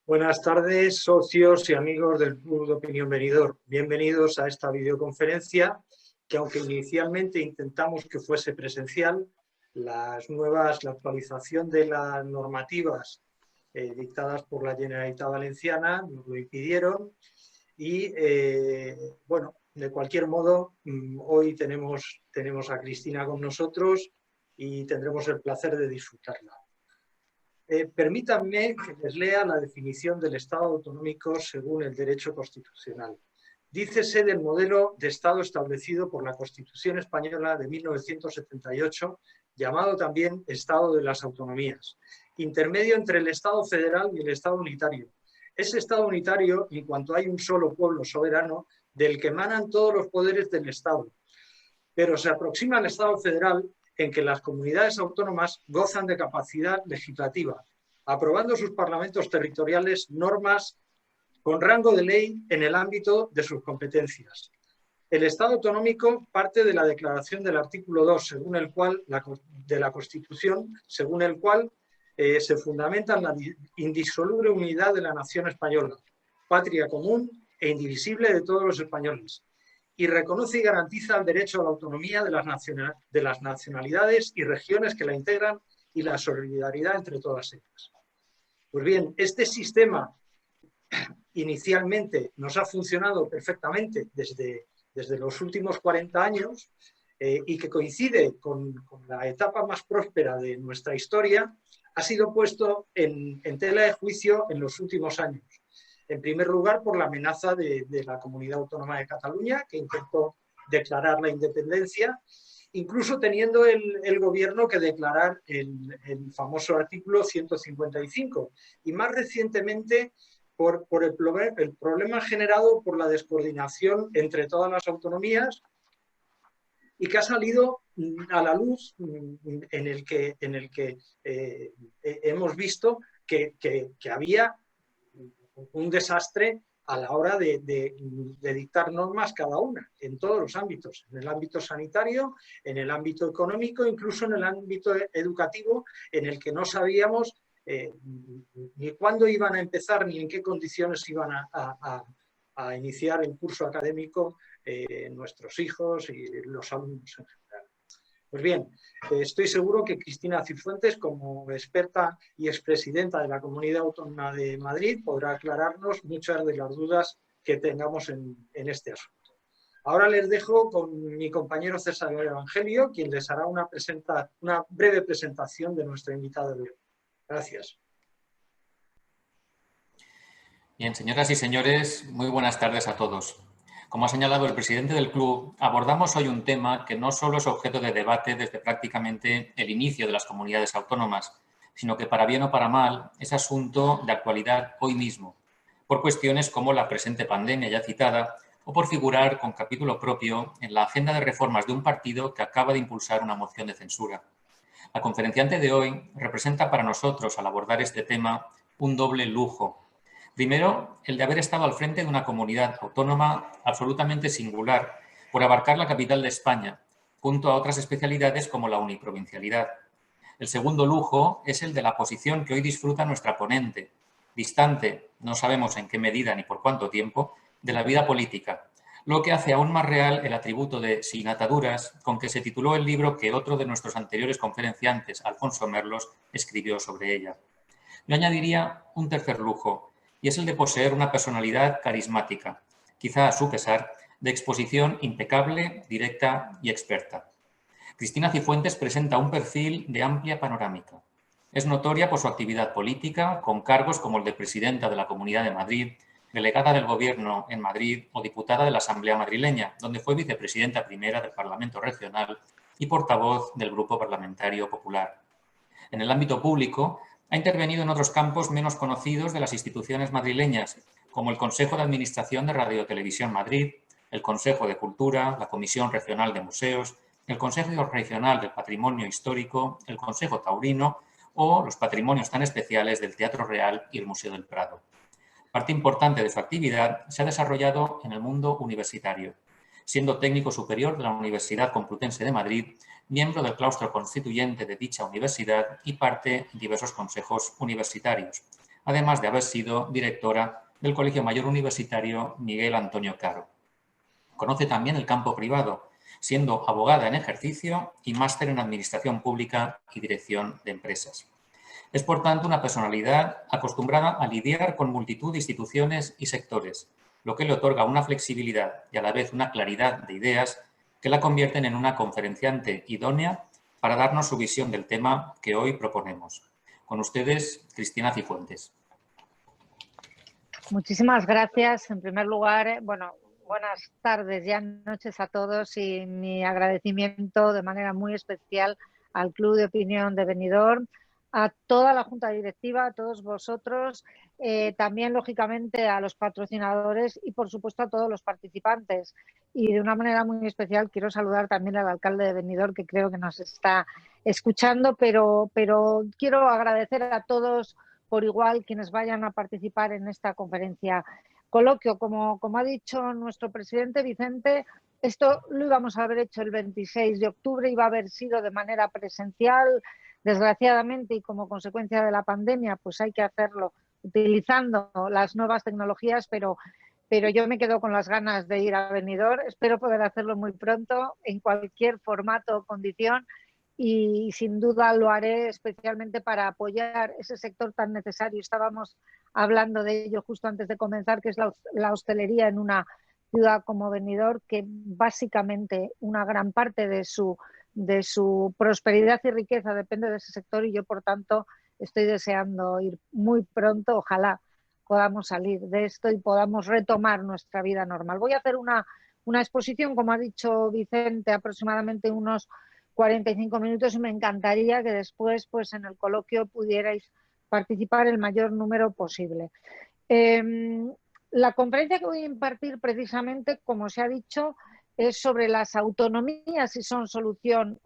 Buenas tardes, socios y amigos del Club de Opinión Venidor. Bienvenidos a esta videoconferencia que, aunque inicialmente intentamos que fuese presencial, la actualización de las normativas dictadas por la Generalitat Valenciana nos lo impidieron y, bueno, de cualquier modo, hoy tenemos a Cristina con nosotros y tendremos el placer de disfrutarla. Permítanme que les lea la definición del Estado autonómico según el derecho constitucional. Dícese del modelo de Estado establecido por la Constitución Española de 1978, llamado también Estado de las Autonomías, intermedio entre el Estado federal y el Estado unitario. Es Estado unitario en cuanto hay un solo pueblo soberano del que emanan todos los poderes del Estado, pero se aproxima al Estado federal en que las comunidades autónomas gozan de capacidad legislativa, aprobando sus parlamentos territoriales normas con rango de ley en el ámbito de sus competencias. El Estado autonómico parte de la declaración del artículo 2 de la Constitución, según el cual se fundamenta en la indisoluble unidad de la nación española, patria común e indivisible de todos los españoles, y reconoce y garantiza el derecho a la autonomía de las nacionalidades y regiones que la integran y la solidaridad entre todas ellas. Pues bien, este sistema inicialmente nos ha funcionado perfectamente desde los últimos 40 años y que coincide con la etapa más próspera de nuestra historia, ha sido puesto en tela de juicio en los últimos años. En primer lugar, por la amenaza de la Comunidad Autónoma de Cataluña, que intentó declarar la independencia, incluso teniendo el gobierno que declarar el famoso artículo 155. Y más recientemente, por el problema generado por la descoordinación entre todas las autonomías y que ha salido a la luz en el que hemos visto que había un desastre a la hora de dictar normas cada una, en todos los ámbitos, en el ámbito sanitario, en el ámbito económico, incluso en el ámbito educativo, en el que no sabíamos ni cuándo iban a empezar ni en qué condiciones iban a iniciar el curso académico nuestros hijos y los alumnos en general. Pues bien, estoy seguro que Cristina Cifuentes, como experta y expresidenta de la Comunidad Autónoma de Madrid, podrá aclararnos muchas de las dudas que tengamos en este asunto. Ahora les dejo con mi compañero César Evangelio, quien les hará una breve presentación de nuestro invitado de hoy. Gracias. Bien, señoras y señores, muy buenas tardes a todos. Como ha señalado el presidente del club, abordamos hoy un tema que no solo es objeto de debate desde prácticamente el inicio de las comunidades autónomas, sino que para bien o para mal es asunto de actualidad hoy mismo, por cuestiones como la presente pandemia ya citada o por figurar con capítulo propio en la agenda de reformas de un partido que acaba de impulsar una moción de censura. La conferenciante de hoy representa para nosotros, al abordar este tema, un doble lujo. Primero, el de haber estado al frente de una comunidad autónoma absolutamente singular, por abarcar la capital de España, junto a otras especialidades como la uniprovincialidad. El segundo lujo es el de la posición que hoy disfruta nuestra ponente, distante, no sabemos en qué medida ni por cuánto tiempo, de la vida política, lo que hace aún más real el atributo de sin ataduras con que se tituló el libro que otro de nuestros anteriores conferenciantes, Alfonso Merlos, escribió sobre ella. Yo añadiría un tercer lujo, y es el de poseer una personalidad carismática, quizá a su pesar, de exposición impecable, directa y experta. Cristina Cifuentes presenta un perfil de amplia panorámica. Es notoria por su actividad política, con cargos como el de presidenta de la Comunidad de Madrid, delegada del Gobierno en Madrid o diputada de la Asamblea madrileña, donde fue vicepresidenta primera del Parlamento Regional y portavoz del Grupo Parlamentario Popular. En el ámbito público, ha intervenido en otros campos menos conocidos de las instituciones madrileñas, como el Consejo de Administración de Radio Televisión Madrid, el Consejo de Cultura, la Comisión Regional de Museos, el Consejo Regional del Patrimonio Histórico, el Consejo Taurino o los patrimonios tan especiales del Teatro Real y el Museo del Prado. Parte importante de su actividad se ha desarrollado en el mundo universitario, siendo técnico superior de la Universidad Complutense de Madrid, miembro del claustro constituyente de dicha universidad y parte en diversos consejos universitarios, además de haber sido directora del Colegio Mayor Universitario Miguel Antonio Caro. Conoce también el campo privado, siendo abogada en ejercicio y máster en Administración Pública y Dirección de Empresas. Es, por tanto, una personalidad acostumbrada a lidiar con multitud de instituciones y sectores, lo que le otorga una flexibilidad y a la vez una claridad de ideas que la convierten en una conferenciante idónea para darnos su visión del tema que hoy proponemos. Con ustedes, Cristina Cifuentes. Muchísimas gracias. En primer lugar, bueno, buenas tardes, ya noches a todos y mi agradecimiento de manera muy especial al Club de Opinión de Benidorm, a toda la Junta Directiva, a todos vosotros, también lógicamente a los patrocinadores y por supuesto a todos los participantes. Y de una manera muy especial quiero saludar también al alcalde de Benidorm, que creo que nos está escuchando, pero quiero agradecer a todos por igual quienes vayan a participar en esta conferencia coloquio. Como ha dicho nuestro presidente Vicente, esto lo íbamos a haber hecho el 26 de octubre, iba a haber sido de manera presencial. Desgraciadamente y como consecuencia de la pandemia, pues hay que hacerlo utilizando las nuevas tecnologías, pero yo me quedo con las ganas de ir a Benidorm. Espero poder hacerlo muy pronto, en cualquier formato o condición, y sin duda lo haré especialmente para apoyar ese sector tan necesario. Estábamos hablando de ello justo antes de comenzar, que es la hostelería en una ciudad como Benidorm, que básicamente una gran parte de su prosperidad y riqueza depende de ese sector, y yo por tanto estoy deseando ir muy pronto. Ojalá podamos salir de esto y podamos retomar nuestra vida normal. Voy a hacer una exposición, como ha dicho Vicente, aproximadamente unos 45 minutos, y me encantaría que después, pues en el coloquio, pudierais participar el mayor número posible. La conferencia que voy a impartir precisamente, como se ha dicho, es sobre las autonomías, si son solución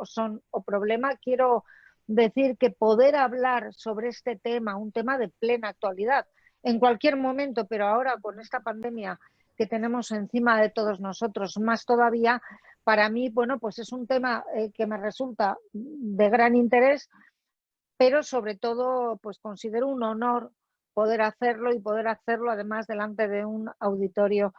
o problema. Quiero decir que poder hablar sobre este tema, un tema de plena actualidad, en cualquier momento, pero ahora con esta pandemia que tenemos encima de todos nosotros, más todavía, para mí, bueno, pues es un tema que me resulta de gran interés, pero sobre todo, pues considero un honor poder hacerlo, y poder hacerlo además delante de un auditorio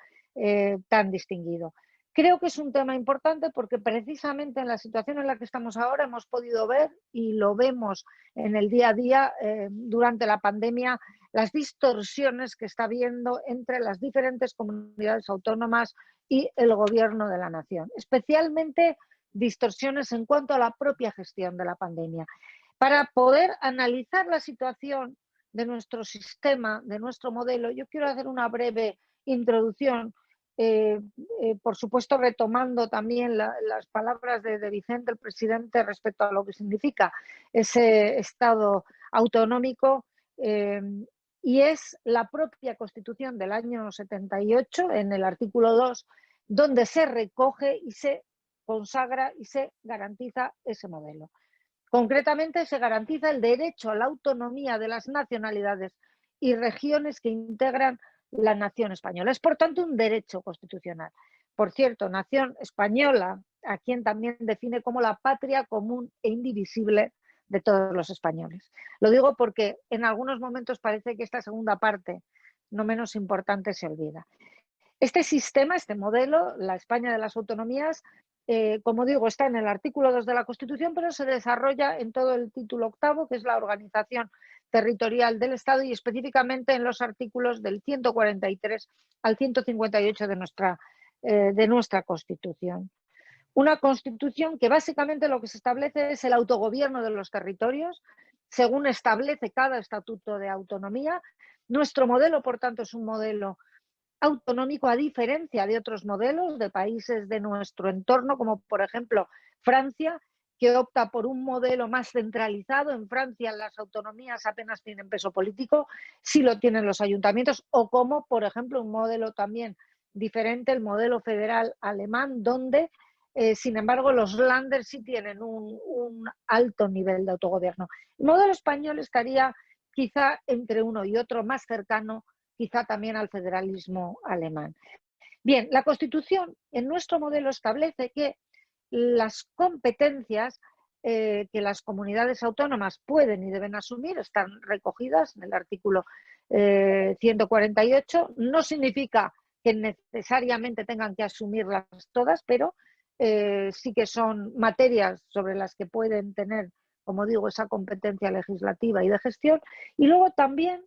tan distinguido. Creo que es un tema importante porque precisamente en la situación en la que estamos ahora hemos podido ver, y lo vemos en el día a día durante la pandemia, las distorsiones que está habiendo entre las diferentes comunidades autónomas y el gobierno de la nación, especialmente distorsiones en cuanto a la propia gestión de la pandemia. Para poder analizar la situación de nuestro sistema, de nuestro modelo, yo quiero hacer una breve introducción, por supuesto retomando también las palabras de Vicente, el presidente, respecto a lo que significa ese Estado autonómico, y es la propia Constitución del año 78, en el artículo 2, donde se recoge y se consagra y se garantiza ese modelo. Concretamente, se garantiza el derecho a la autonomía de las nacionalidades y regiones que integran la nación española. Es, por tanto, un derecho constitucional. Por cierto, nación española, a quien también define como la patria común e indivisible de todos los españoles. Lo digo porque en algunos momentos parece que esta segunda parte, no menos importante, se olvida. Este sistema, este modelo, la España de las autonomías, como digo, está en el artículo 2 de la Constitución, pero se desarrolla en todo el título octavo, que es la organización territorial del Estado, y específicamente en los artículos del 143 al 158 de nuestra Constitución. Una Constitución que básicamente lo que se establece es el autogobierno de los territorios, según establece cada estatuto de autonomía. Nuestro modelo, por tanto, es un modelo autonómico, a diferencia de otros modelos de países de nuestro entorno, como por ejemplo Francia, que opta por un modelo más centralizado. En Francia las autonomías apenas tienen peso político, sí lo tienen los ayuntamientos, o como por ejemplo un modelo también diferente, el modelo federal alemán, donde sin embargo los Länder sí tienen un alto nivel de autogobierno. El modelo español estaría quizá entre uno y otro, más cercano quizá también al federalismo alemán. Bien, la Constitución en nuestro modelo establece que las competencias que las comunidades autónomas pueden y deben asumir, están recogidas en el artículo 148. No significa que necesariamente tengan que asumirlas todas, pero sí que son materias sobre las que pueden tener, como digo, esa competencia legislativa y de gestión. Y luego también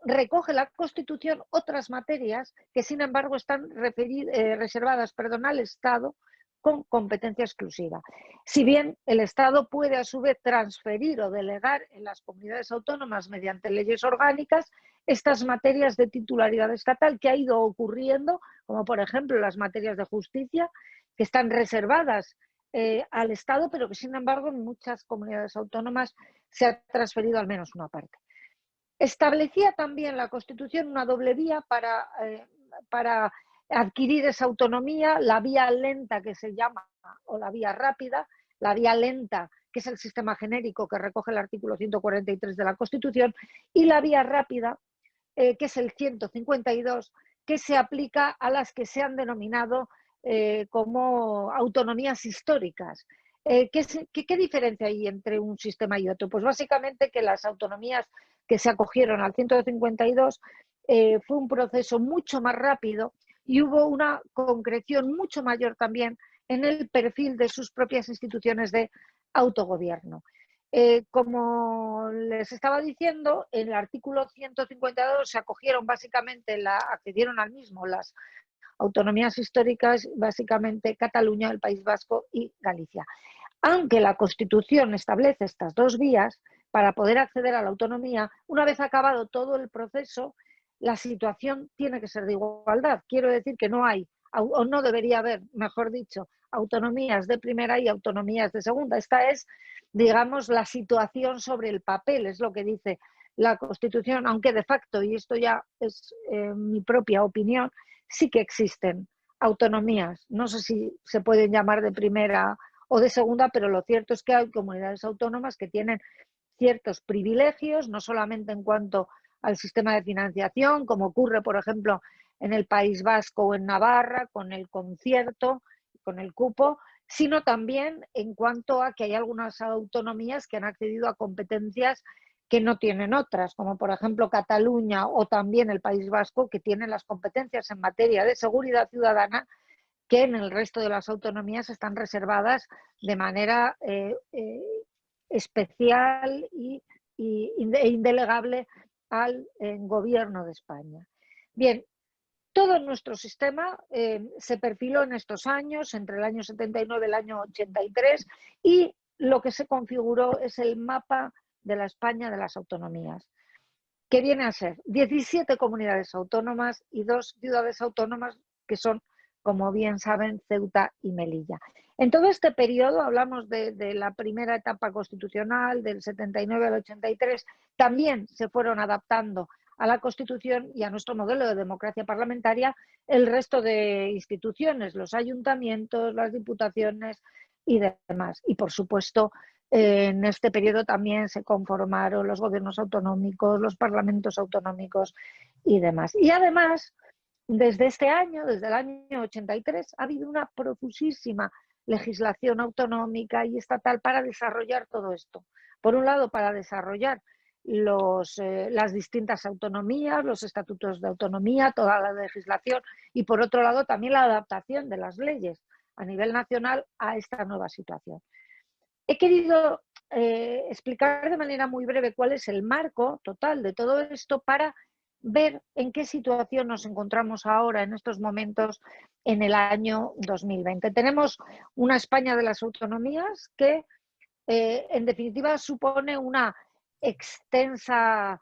recoge la Constitución otras materias que, sin embargo, están reservadas al Estado con competencia exclusiva. Si bien el Estado puede, a su vez, transferir o delegar en las comunidades autónomas mediante leyes orgánicas estas materias de titularidad estatal que ha ido ocurriendo, como por ejemplo las materias de justicia, que están reservadas al Estado, pero que, sin embargo, en muchas comunidades autónomas se ha transferido al menos una parte. Establecía también la Constitución una doble vía para adquirir esa autonomía, la vía lenta, que se llama, o la vía rápida. La vía lenta, que es el sistema genérico que recoge el artículo 143 de la Constitución, y la vía rápida, que es el 152, que se aplica a las que se han denominado como autonomías históricas. ¿Qué diferencia hay entre un sistema y otro? Pues básicamente que las autonomías que se acogieron al 152 fue un proceso mucho más rápido y hubo una concreción mucho mayor también en el perfil de sus propias instituciones de autogobierno. Como les estaba diciendo, en el artículo 152 se acogieron básicamente, accedieron al mismo las autonomías históricas, básicamente Cataluña, el País Vasco y Galicia. Aunque la Constitución establece estas dos vías para poder acceder a la autonomía, una vez acabado todo el proceso, la situación tiene que ser de igualdad. Quiero decir que no hay, o no debería haber, mejor dicho, autonomías de primera y autonomías de segunda. Esta es, digamos, la situación sobre el papel, es lo que dice la Constitución, aunque de facto, y esto ya es mi propia opinión, sí que existen autonomías. No sé si se pueden llamar de primera o de segunda, pero lo cierto es que hay comunidades autónomas que tienen ciertos privilegios, no solamente en cuanto al sistema de financiación, como ocurre, por ejemplo, en el País Vasco o en Navarra, con el concierto, con el cupo, sino también en cuanto a que hay algunas autonomías que han accedido a competencias que no tienen otras, como por ejemplo Cataluña o también el País Vasco, que tienen las competencias en materia de seguridad ciudadana que en el resto de las autonomías están reservadas de manera especial e indelegable al gobierno de España. Bien, todo nuestro sistema se perfiló en estos años, entre el año 79 y el año 83, y lo que se configuró es el mapa de la España de las autonomías, que viene a ser 17 comunidades autónomas y 2 ciudades autónomas que son, como bien saben, Ceuta y Melilla. En todo este periodo, hablamos de la primera etapa constitucional, del 79 al 83, también se fueron adaptando a la Constitución y a nuestro modelo de democracia parlamentaria el resto de instituciones, los ayuntamientos, las diputaciones y demás. Y, por supuesto, en este periodo también se conformaron los gobiernos autonómicos, los parlamentos autonómicos y demás. Y además, desde este año, desde el año 83, ha habido una profusísima legislación autonómica y estatal para desarrollar todo esto. Por un lado, para desarrollar las distintas autonomías, los estatutos de autonomía, toda la legislación, y por otro lado también la adaptación de las leyes a nivel nacional a esta nueva situación. He querido explicar de manera muy breve cuál es el marco total de todo esto para ver en qué situación nos encontramos ahora en estos momentos en el año 2020. Tenemos una España de las autonomías que en definitiva supone una extensa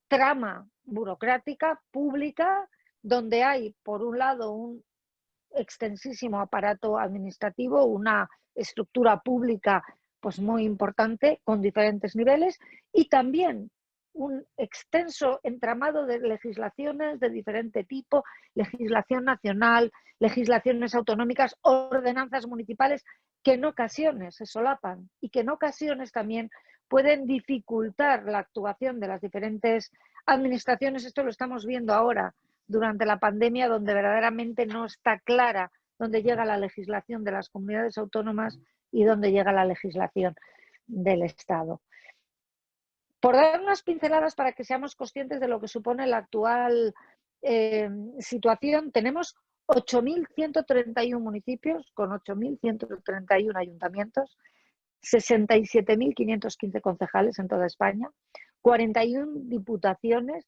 trama burocrática pública donde hay, por un lado, un extensísimo aparato administrativo, una estructura pública pues muy importante con diferentes niveles y también un extenso entramado de legislaciones de diferente tipo, legislación nacional, legislaciones autonómicas, ordenanzas municipales que en ocasiones se solapan y que en ocasiones también pueden dificultar la actuación de las diferentes administraciones. Esto lo estamos viendo ahora durante la pandemia, donde verdaderamente no está clara dónde llega la legislación de las comunidades autónomas y dónde llega la legislación del Estado. Por dar unas pinceladas para que seamos conscientes de lo que supone la actual situación, tenemos 8.131 municipios con 8.131 ayuntamientos, 67.515 concejales en toda España, 41 diputaciones.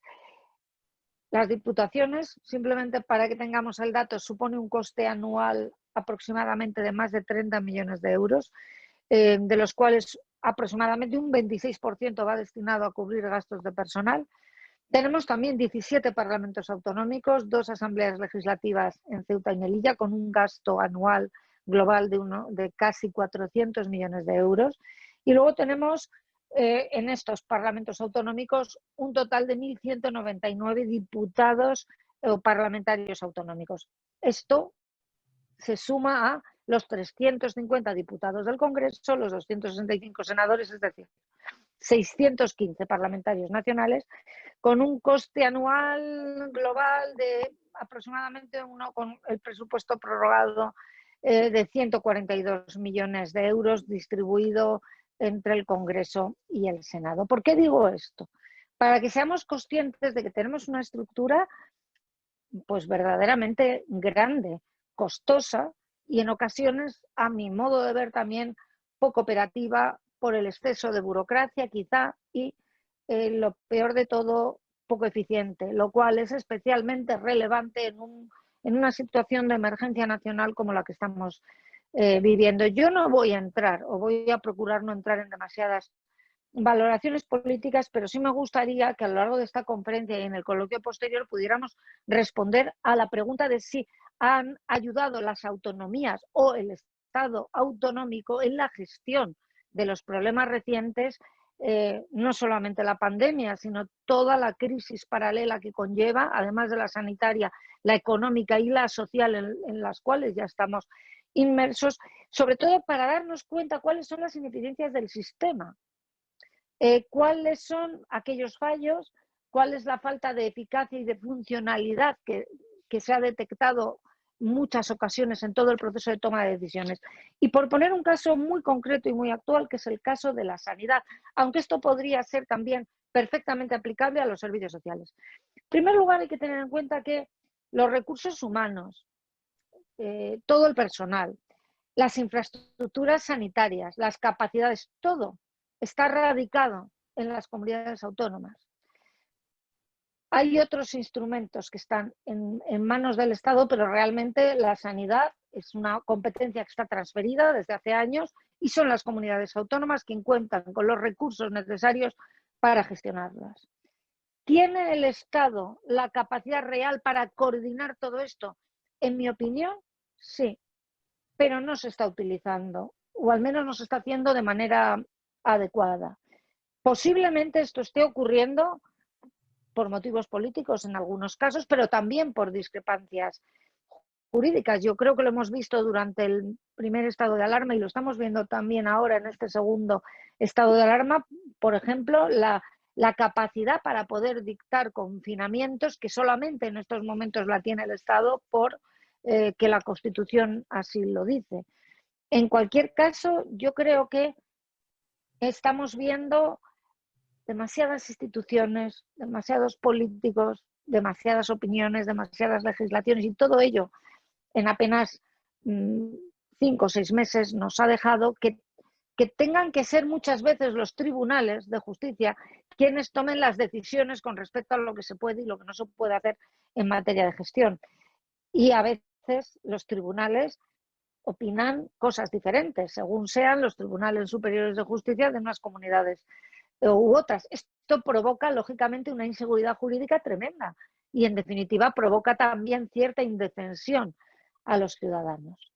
Las diputaciones, simplemente para que tengamos el dato, supone un coste anual aproximadamente de más de 30 millones de euros, de los cuales aproximadamente un 26% va destinado a cubrir gastos de personal. Tenemos también 17 parlamentos autonómicos, 2 asambleas legislativas en Ceuta y Melilla, con un gasto anual global de casi 400 millones de euros. Y luego tenemos en estos parlamentos autonómicos un total de 1.199 diputados o parlamentarios autonómicos. Esto se suma a los 350 diputados del Congreso, los 265 senadores, es decir, 615 parlamentarios nacionales, con un coste anual global de aproximadamente con el presupuesto prorrogado de 142 millones de euros distribuido entre el Congreso y el Senado. ¿Por qué digo esto? Para que seamos conscientes de que tenemos una estructura pues verdaderamente grande, costosa y en ocasiones, a mi modo de ver, también poco operativa por el exceso de burocracia quizá y lo peor de todo, poco eficiente, lo cual es especialmente relevante en una situación de emergencia nacional como la que estamos viviendo. Yo no voy a entrar, o voy a procurar no entrar en demasiadas valoraciones políticas, pero sí me gustaría que a lo largo de esta conferencia y en el coloquio posterior pudiéramos responder a la pregunta de si han ayudado las autonomías o el Estado autonómico en la gestión de los problemas recientes, no solamente la pandemia, sino toda la crisis paralela que conlleva, además de la sanitaria, la económica y la social en las cuales ya estamos inmersos, sobre todo para darnos cuenta cuáles son las ineficiencias del sistema. ¿Cuáles son aquellos fallos? ¿Cuál es la falta de eficacia y de funcionalidad que se ha detectado en muchas ocasiones en todo el proceso de toma de decisiones? Y por poner un caso muy concreto y muy actual, que es el caso de la sanidad, aunque esto podría ser también perfectamente aplicable a los servicios sociales. En primer lugar, hay que tener en cuenta que los recursos humanos, todo el personal, las infraestructuras sanitarias, las capacidades, todo está radicado en las comunidades autónomas. Hay otros instrumentos que están en manos del Estado, pero realmente la sanidad es una competencia que está transferida desde hace años y son las comunidades autónomas quienes cuentan con los recursos necesarios para gestionarlas. ¿Tiene el Estado la capacidad real para coordinar todo esto? En mi opinión, sí, pero no se está utilizando, o al menos no se está haciendo de manera adecuada. Posiblemente esto esté ocurriendo por motivos políticos en algunos casos, pero también por discrepancias jurídicas. Yo creo que lo hemos visto durante el primer estado de alarma y lo estamos viendo también ahora en este segundo estado de alarma. Por ejemplo, la capacidad para poder dictar confinamientos que solamente en estos momentos la tiene el Estado por que la Constitución así lo dice. En cualquier caso, yo creo que estamos viendo demasiadas instituciones, demasiados políticos, demasiadas opiniones, demasiadas legislaciones y todo ello en apenas 5 o 6 meses nos ha dejado que tengan que ser muchas veces los tribunales de justicia quienes tomen las decisiones con respecto a lo que se puede y lo que no se puede hacer en materia de gestión. Y a veces los tribunales opinan cosas diferentes, según sean los tribunales superiores de justicia de unas comunidades u otras. Esto provoca, lógicamente, una inseguridad jurídica tremenda y, en definitiva, provoca también cierta indefensión a los ciudadanos.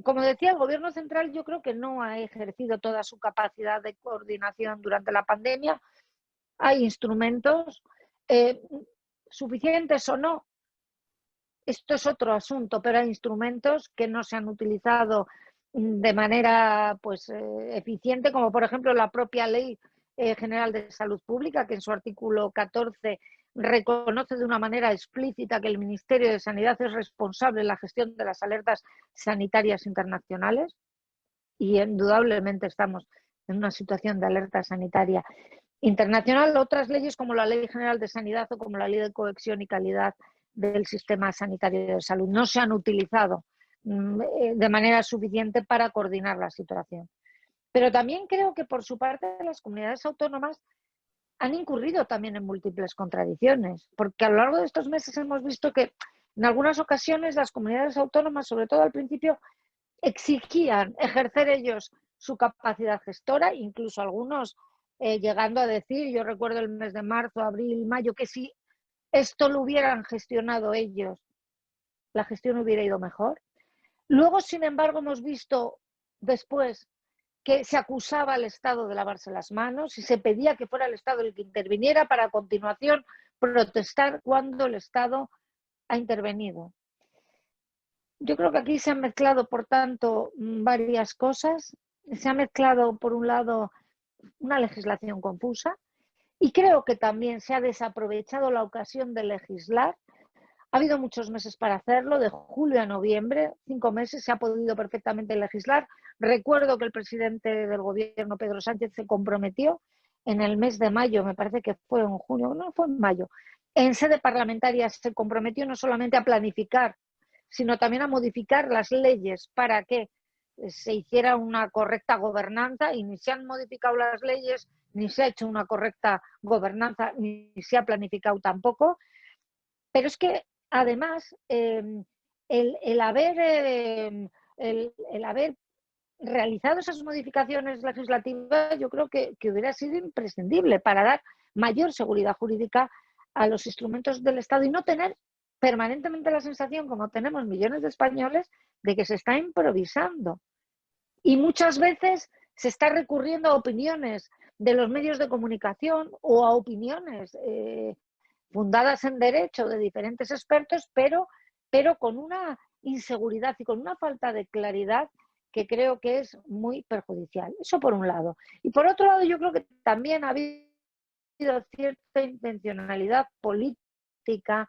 Como decía, el Gobierno central yo creo que no ha ejercido toda su capacidad de coordinación durante la pandemia. Hay instrumentos suficientes o no. Esto es otro asunto, pero hay instrumentos que no se han utilizado de manera eficiente, como por ejemplo la propia Ley General de Salud Pública, que en su artículo 14 reconoce de una manera explícita que el Ministerio de Sanidad es responsable de la gestión de las alertas sanitarias internacionales, y indudablemente estamos en una situación de alerta sanitaria internacional. Otras leyes como la Ley General de Sanidad o como la Ley de Cohesión y Calidad del Sistema Sanitario de Salud no se han utilizado de manera suficiente para coordinar la situación. Pero también creo que por su parte las comunidades autónomas han incurrido también en múltiples contradicciones, porque a lo largo de estos meses hemos visto que en algunas ocasiones las comunidades autónomas, sobre todo al principio, exigían ejercer ellos su capacidad gestora, incluso algunos llegando a decir, yo recuerdo el mes de marzo, abril, mayo, que si esto lo hubieran gestionado ellos, la gestión hubiera ido mejor. Luego, sin embargo, hemos visto después que se acusaba al Estado de lavarse las manos y se pedía que fuera el Estado el que interviniera para a continuación protestar cuando el Estado ha intervenido. Yo creo que aquí se han mezclado, por tanto, varias cosas. Se ha mezclado, por un lado, una legislación confusa y creo que también se ha desaprovechado la ocasión de legislar. Ha habido muchos meses para hacerlo, de julio a noviembre, 5 meses, se ha podido perfectamente legislar. Recuerdo que el presidente del gobierno, Pedro Sánchez, se comprometió en el mes de mayo, me parece que fue en junio, no fue en mayo, en sede parlamentaria se comprometió no solamente a planificar, sino también a modificar las leyes para que se hiciera una correcta gobernanza, y ni se han modificado las leyes, ni se ha hecho una correcta gobernanza, ni se ha planificado tampoco. Pero es que además el haber realizado esas modificaciones legislativas, yo creo que hubiera sido imprescindible para dar mayor seguridad jurídica a los instrumentos del Estado y no tener permanentemente la sensación, como tenemos millones de españoles, de que se está improvisando. Y muchas veces se está recurriendo a opiniones de los medios de comunicación o a opiniones fundadas en derecho de diferentes expertos, pero con una inseguridad y con una falta de claridad que creo que es muy perjudicial. Eso por un lado. Y por otro lado, yo creo que también ha habido cierta intencionalidad política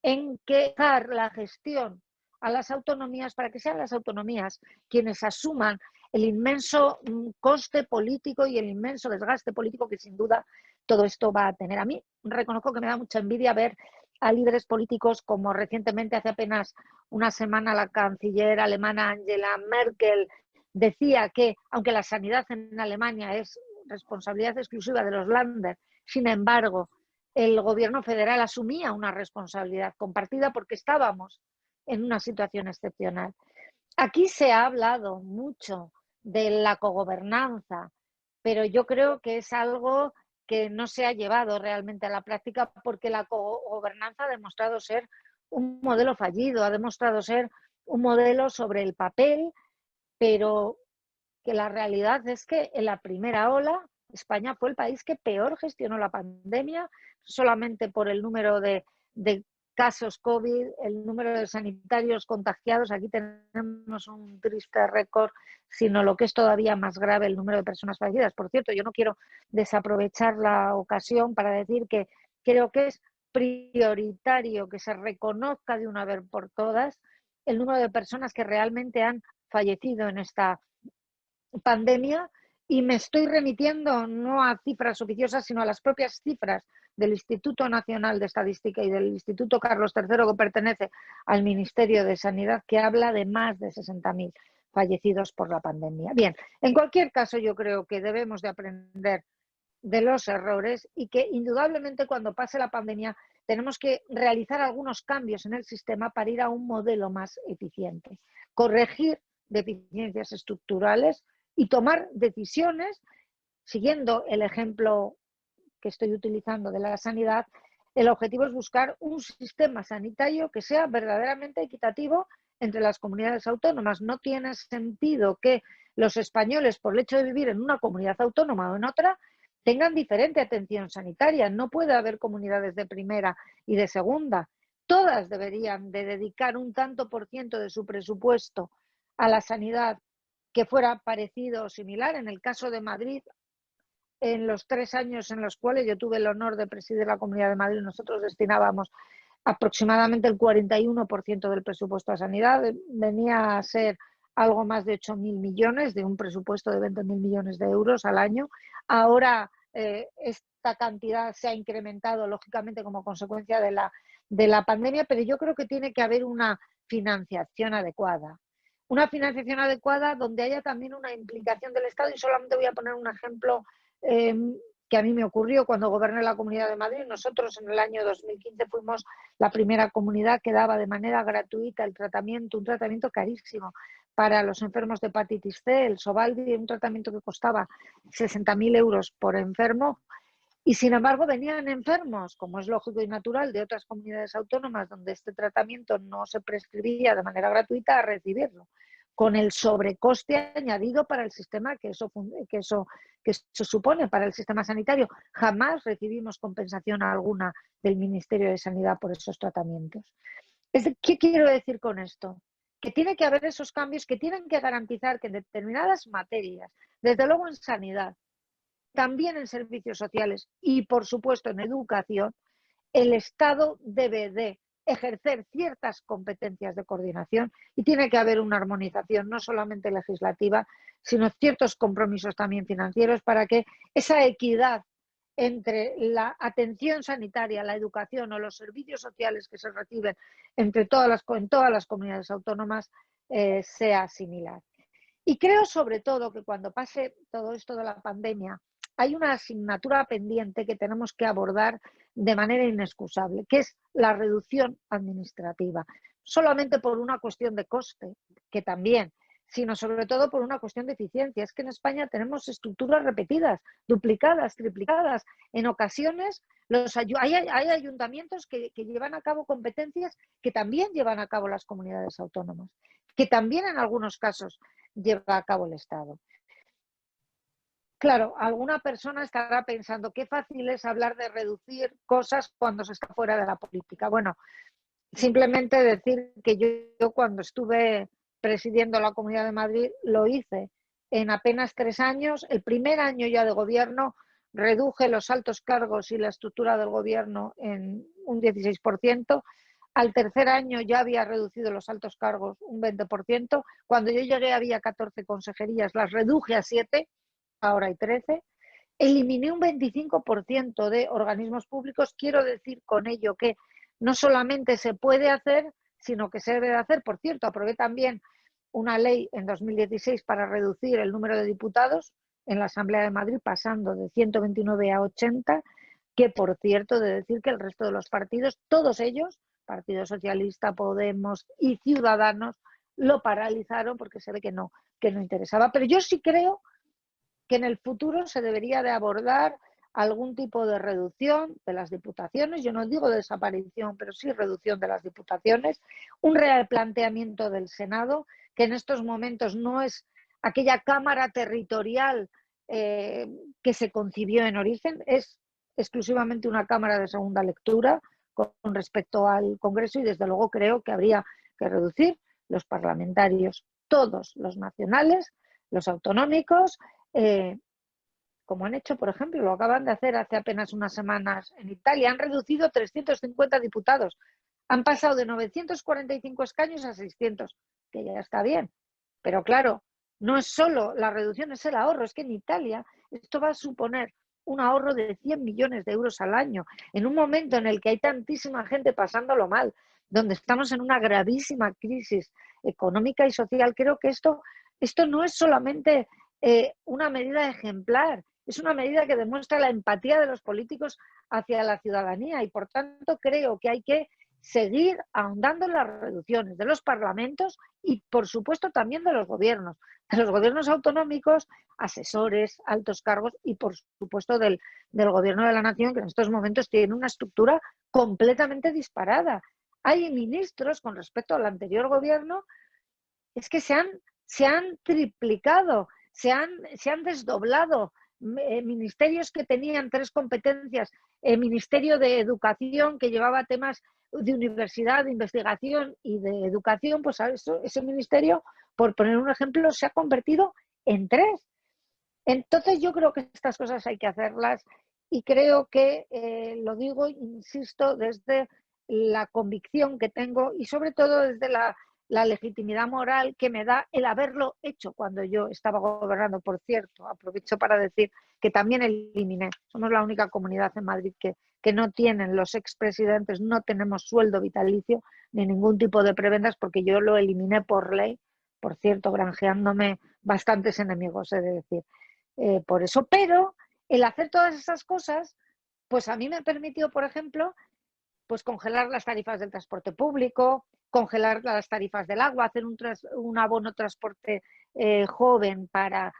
en que dejar la gestión a las autonomías para que sean las autonomías quienes asuman el inmenso coste político y el inmenso desgaste político que sin duda todo esto va a tener. A mí reconozco que me da mucha envidia ver a líderes políticos como recientemente, hace apenas una semana, la canciller alemana Angela Merkel decía que, aunque la sanidad en Alemania es responsabilidad exclusiva de los Länder, sin embargo, el gobierno federal asumía una responsabilidad compartida porque estábamos en una situación excepcional. Aquí se ha hablado mucho de la cogobernanza, pero yo creo que es algo que no se ha llevado realmente a la práctica porque la cogobernanza ha demostrado ser un modelo fallido, ha demostrado ser un modelo sobre el papel, pero que la realidad es que en la primera ola España fue el país que peor gestionó la pandemia, solamente por el número de casos COVID, el número de sanitarios contagiados, aquí tenemos un triste récord, sino lo que es todavía más grave, el número de personas fallecidas. Por cierto, yo no quiero desaprovechar la ocasión para decir que creo que es prioritario que se reconozca de una vez por todas el número de personas que realmente han fallecido en esta pandemia, y me estoy remitiendo no a cifras oficiosas, sino a las propias cifras del Instituto Nacional de Estadística y del Instituto Carlos III, que pertenece al Ministerio de Sanidad, que habla de más de 60.000 fallecidos por la pandemia. Bien, en cualquier caso yo creo que debemos de aprender de los errores y que indudablemente cuando pase la pandemia tenemos que realizar algunos cambios en el sistema para ir a un modelo más eficiente, corregir deficiencias estructurales y tomar decisiones siguiendo el ejemplo que estoy utilizando de la sanidad. El objetivo es buscar un sistema sanitario que sea verdaderamente equitativo entre las comunidades autónomas. No tiene sentido que los españoles, por el hecho de vivir en una comunidad autónoma o en otra, tengan diferente atención sanitaria. No puede haber comunidades de primera y de segunda. Todas deberían de dedicar un tanto por ciento de su presupuesto a la sanidad que fuera parecido o similar. En el caso de Madrid, en los 3 años en los cuales yo tuve el honor de presidir la Comunidad de Madrid, nosotros destinábamos aproximadamente el 41% del presupuesto a sanidad, venía a ser algo más de 8.000 millones, de un presupuesto de 20.000 millones de euros al año. Ahora esta cantidad se ha incrementado, lógicamente, como consecuencia de la pandemia, pero yo creo que tiene que haber una financiación adecuada. Una financiación adecuada donde haya también una implicación del Estado, y solamente voy a poner un ejemplo que a mí me ocurrió cuando goberné la Comunidad de Madrid. Nosotros en el año 2015 fuimos la primera comunidad que daba de manera gratuita el tratamiento, un tratamiento carísimo para los enfermos de hepatitis C, el Sovaldi, un tratamiento que costaba 60.000 euros por enfermo. Y sin embargo venían enfermos, como es lógico y natural, de otras comunidades autónomas donde este tratamiento no se prescribía de manera gratuita a recibirlo, con el sobrecoste añadido para el sistema que eso supone para el sistema sanitario. Jamás recibimos compensación alguna del Ministerio de Sanidad por esos tratamientos. ¿Qué quiero decir con esto? Que tiene que haber esos cambios que tienen que garantizar que en determinadas materias, desde luego en sanidad, también en servicios sociales y, por supuesto, en educación, el Estado debe de ejercer ciertas competencias de coordinación y tiene que haber una armonización no solamente legislativa, sino ciertos compromisos también financieros para que esa equidad entre la atención sanitaria, la educación o los servicios sociales que se reciben en todas las comunidades autónomas sea similar. Y creo sobre todo que cuando pase todo esto de la pandemia hay una asignatura pendiente que tenemos que abordar de manera inexcusable, que es la reducción administrativa. Solamente por una cuestión de coste, que también, sino sobre todo por una cuestión de eficiencia. Es que en España tenemos estructuras repetidas, duplicadas, triplicadas. En ocasiones hay ayuntamientos que llevan a cabo competencias que también llevan a cabo las comunidades autónomas, que también en algunos casos lleva a cabo el Estado. Claro, alguna persona estará pensando qué fácil es hablar de reducir cosas cuando se está fuera de la política. Bueno, simplemente decir que yo cuando estuve presidiendo la Comunidad de Madrid lo hice en apenas 3 años. El primer año ya de gobierno reduje los altos cargos y la estructura del gobierno en un 16%. Al tercer año ya había reducido los altos cargos un 20%. Cuando yo llegué había 14 consejerías, las reduje a 7. Ahora hay 13, eliminé un 25% de organismos públicos. Quiero decir con ello que no solamente se puede hacer, sino que se debe de hacer. Por cierto, aprobé también una ley en 2016 para reducir el número de diputados en la Asamblea de Madrid, pasando de 129 a 80, que por cierto, de decir que el resto de los partidos, todos ellos, Partido Socialista, Podemos y Ciudadanos, lo paralizaron porque se ve que no interesaba. Pero yo sí creo que en el futuro se debería de abordar algún tipo de reducción de las diputaciones. Yo no digo desaparición, pero sí reducción de las diputaciones, un replanteamiento del Senado, que en estos momentos no es aquella Cámara territorial que se concibió en origen, es exclusivamente una Cámara de segunda lectura con respecto al Congreso, y desde luego creo que habría que reducir los parlamentarios, todos los nacionales, los autonómicos, como han hecho, por ejemplo, lo acaban de hacer hace apenas unas semanas en Italia. Han reducido 350 diputados. Han pasado de 945 escaños a 600, que ya está bien. Pero claro, no es solo la reducción, es el ahorro. Es que en Italia esto va a suponer un ahorro de 100 millones de euros al año. En un momento en el que hay tantísima gente pasándolo mal, donde estamos en una gravísima crisis económica y social, creo que esto no es solamente una medida ejemplar, es una medida que demuestra la empatía de los políticos hacia la ciudadanía, y por tanto creo que hay que seguir ahondando en las reducciones de los parlamentos y por supuesto también de los gobiernos autonómicos, asesores, altos cargos y por supuesto del gobierno de la nación, que en estos momentos tiene una estructura completamente disparada. Hay ministros con respecto al anterior gobierno, es que se han triplicado, se han desdoblado. Ministerios que tenían 3 competencias, el Ministerio de Educación, que llevaba temas de universidad, de investigación y de educación, pues ese ministerio, por poner un ejemplo, se ha convertido en 3. Entonces yo creo que estas cosas hay que hacerlas y creo que, lo digo, insisto, desde la convicción que tengo y sobre todo desde la legitimidad moral que me da el haberlo hecho cuando yo estaba gobernando. Por cierto, aprovecho para decir que también eliminé, somos la única comunidad en Madrid que no tienen, los expresidentes no tenemos sueldo vitalicio ni ningún tipo de prebendas, porque yo lo eliminé por ley, por cierto, granjeándome bastantes enemigos, he de decir, por eso. Pero el hacer todas esas cosas, pues a mí me permitió, por ejemplo, pues congelar las tarifas del transporte público, congelar las tarifas del agua, hacer un abono transporte joven para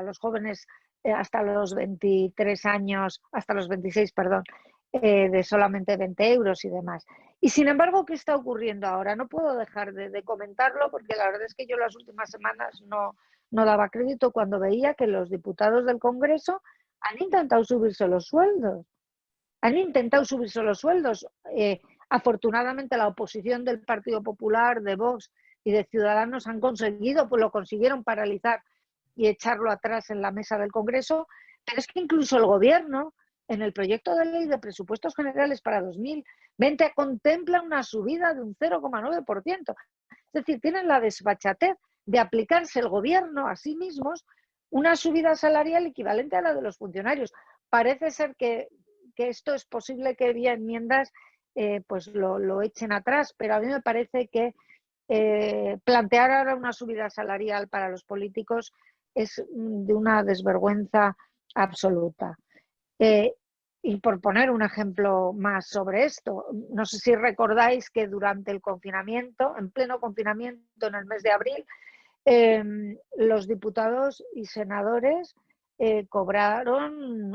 los jóvenes hasta los 23 años, hasta los 26, perdón, de solamente 20 euros y demás. Y sin embargo, ¿qué está ocurriendo ahora? No puedo dejar de comentarlo, porque la verdad es que yo las últimas semanas no daba crédito cuando veía que los diputados del Congreso han intentado subirse los sueldos. Han intentado subirse los sueldos. Afortunadamente la oposición del Partido Popular, de Vox y de Ciudadanos han conseguido, pues lo consiguieron paralizar y echarlo atrás en la mesa del Congreso, pero es que incluso el Gobierno, en el proyecto de ley de presupuestos generales para 2020, contempla una subida de un 0,9%. Es decir, tienen la desfachatez de aplicarse el Gobierno a sí mismos una subida salarial equivalente a la de los funcionarios. Parece ser que esto es posible que vía enmiendas pues lo echen atrás, pero a mí me parece que plantear ahora una subida salarial para los políticos es de una desvergüenza absoluta. Y por poner un ejemplo más sobre esto, no sé si recordáis que durante el confinamiento, en pleno confinamiento en el mes de abril, los diputados y senadores cobraron,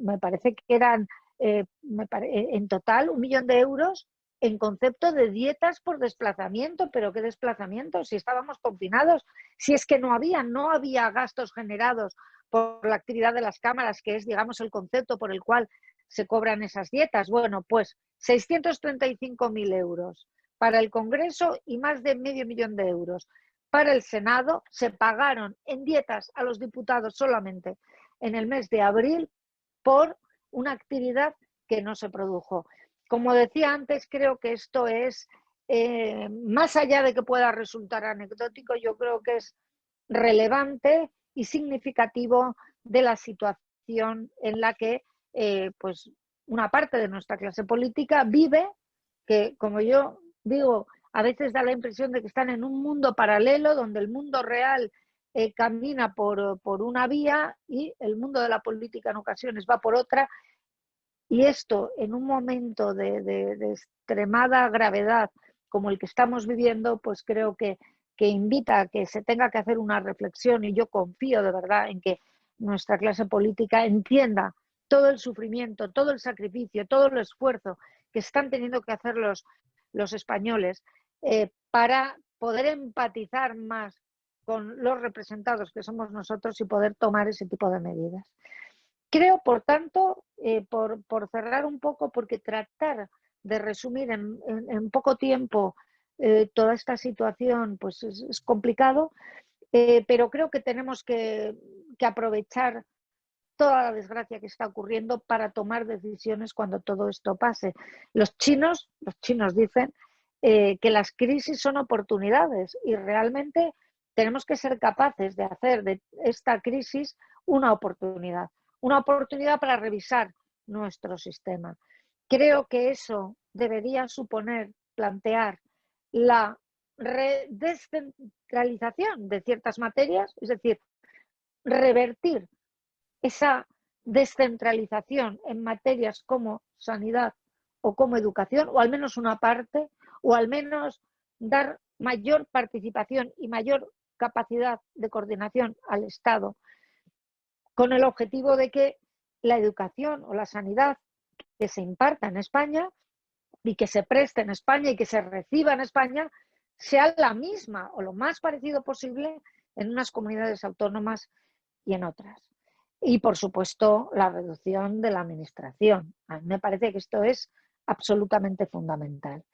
me parece que eran en total 1 millón de euros en concepto de dietas por desplazamiento. ¿Pero qué desplazamiento? Si estábamos confinados, si es que no había gastos generados por la actividad de las cámaras, que es, digamos, el concepto por el cual se cobran esas dietas. Bueno, pues 635.000 euros para el Congreso y más de medio millón de euros para el Senado se pagaron en dietas a los diputados solamente en el mes de abril por una actividad que no se produjo. Como decía antes, creo que esto es, más allá de que pueda resultar anecdótico, yo creo que es relevante y significativo de la situación en la que pues una parte de nuestra clase política vive, que, como yo digo, a veces da la impresión de que están en un mundo paralelo donde el mundo real camina por una vía y el mundo de la política en ocasiones va por otra. Y esto, en un momento de extremada gravedad como el que estamos viviendo, pues creo que invita a que se tenga que hacer una reflexión, y yo confío de verdad en que nuestra clase política entienda todo el sufrimiento, todo el sacrificio, todo el esfuerzo que están teniendo que hacer los españoles para poder empatizar más con los representados que somos nosotros y poder tomar ese tipo de medidas. Creo, por tanto, por cerrar un poco, porque tratar de resumir en poco tiempo toda esta situación pues es complicado, pero creo que tenemos que aprovechar toda la desgracia que está ocurriendo para tomar decisiones cuando todo esto pase. Los chinos dicen que las crisis son oportunidades, y realmente tenemos que ser capaces de hacer de esta crisis una oportunidad para revisar nuestro sistema. Creo que eso debería suponer plantear la descentralización de ciertas materias, es decir, revertir esa descentralización en materias como sanidad o como educación, o al menos una parte, o al menos dar mayor participación y mayor capacidad de coordinación al Estado, con el objetivo de que la educación o la sanidad que se imparta en España y que se preste en España y que se reciba en España sea la misma o lo más parecido posible en unas comunidades autónomas y en otras. Y, por supuesto, la reducción de la administración. A mí me parece que esto es absolutamente fundamental.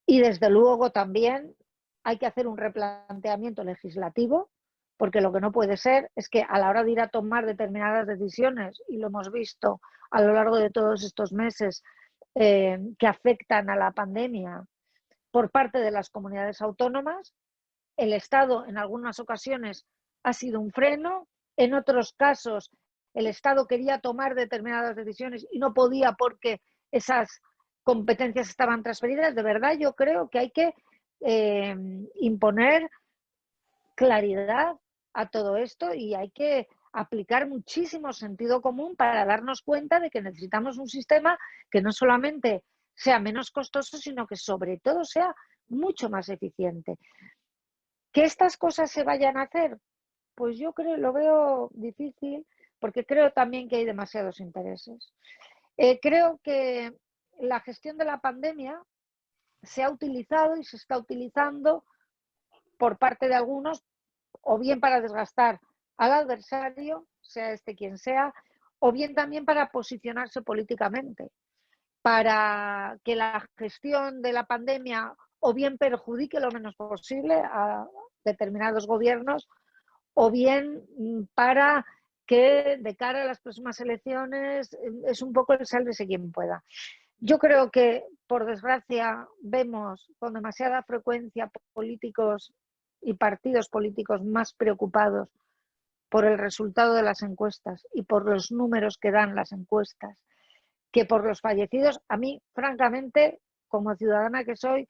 Y, desde luego, también hay que hacer un replanteamiento legislativo porque lo que no puede ser es que a la hora de ir a tomar determinadas decisiones, y lo hemos visto a lo largo de todos estos meses que afectan a la pandemia por parte de las comunidades autónomas, el Estado en algunas ocasiones ha sido un freno, en otros casos el Estado quería tomar determinadas decisiones y no podía porque esas competencias estaban transferidas. De verdad, yo creo que hay que imponer claridad a todo esto y hay que aplicar muchísimo sentido común para darnos cuenta de que necesitamos un sistema que no solamente sea menos costoso, sino que sobre todo sea mucho más eficiente. ¿Que estas cosas se vayan a hacer? Pues yo creo, lo veo difícil, porque creo también que hay demasiados intereses. Creo que la gestión de la pandemia se ha utilizado y se está utilizando por parte de algunos, o bien para desgastar al adversario, sea este quien sea, o bien también para posicionarse políticamente, para que la gestión de la pandemia o bien perjudique lo menos posible a determinados gobiernos, o bien para que de cara a las próximas elecciones es un poco el sálvese quien pueda. Yo creo que, por desgracia, vemos con demasiada frecuencia políticos y partidos políticos más preocupados por el resultado de las encuestas y por los números que dan las encuestas que por los fallecidos. A mí, francamente, como ciudadana que soy,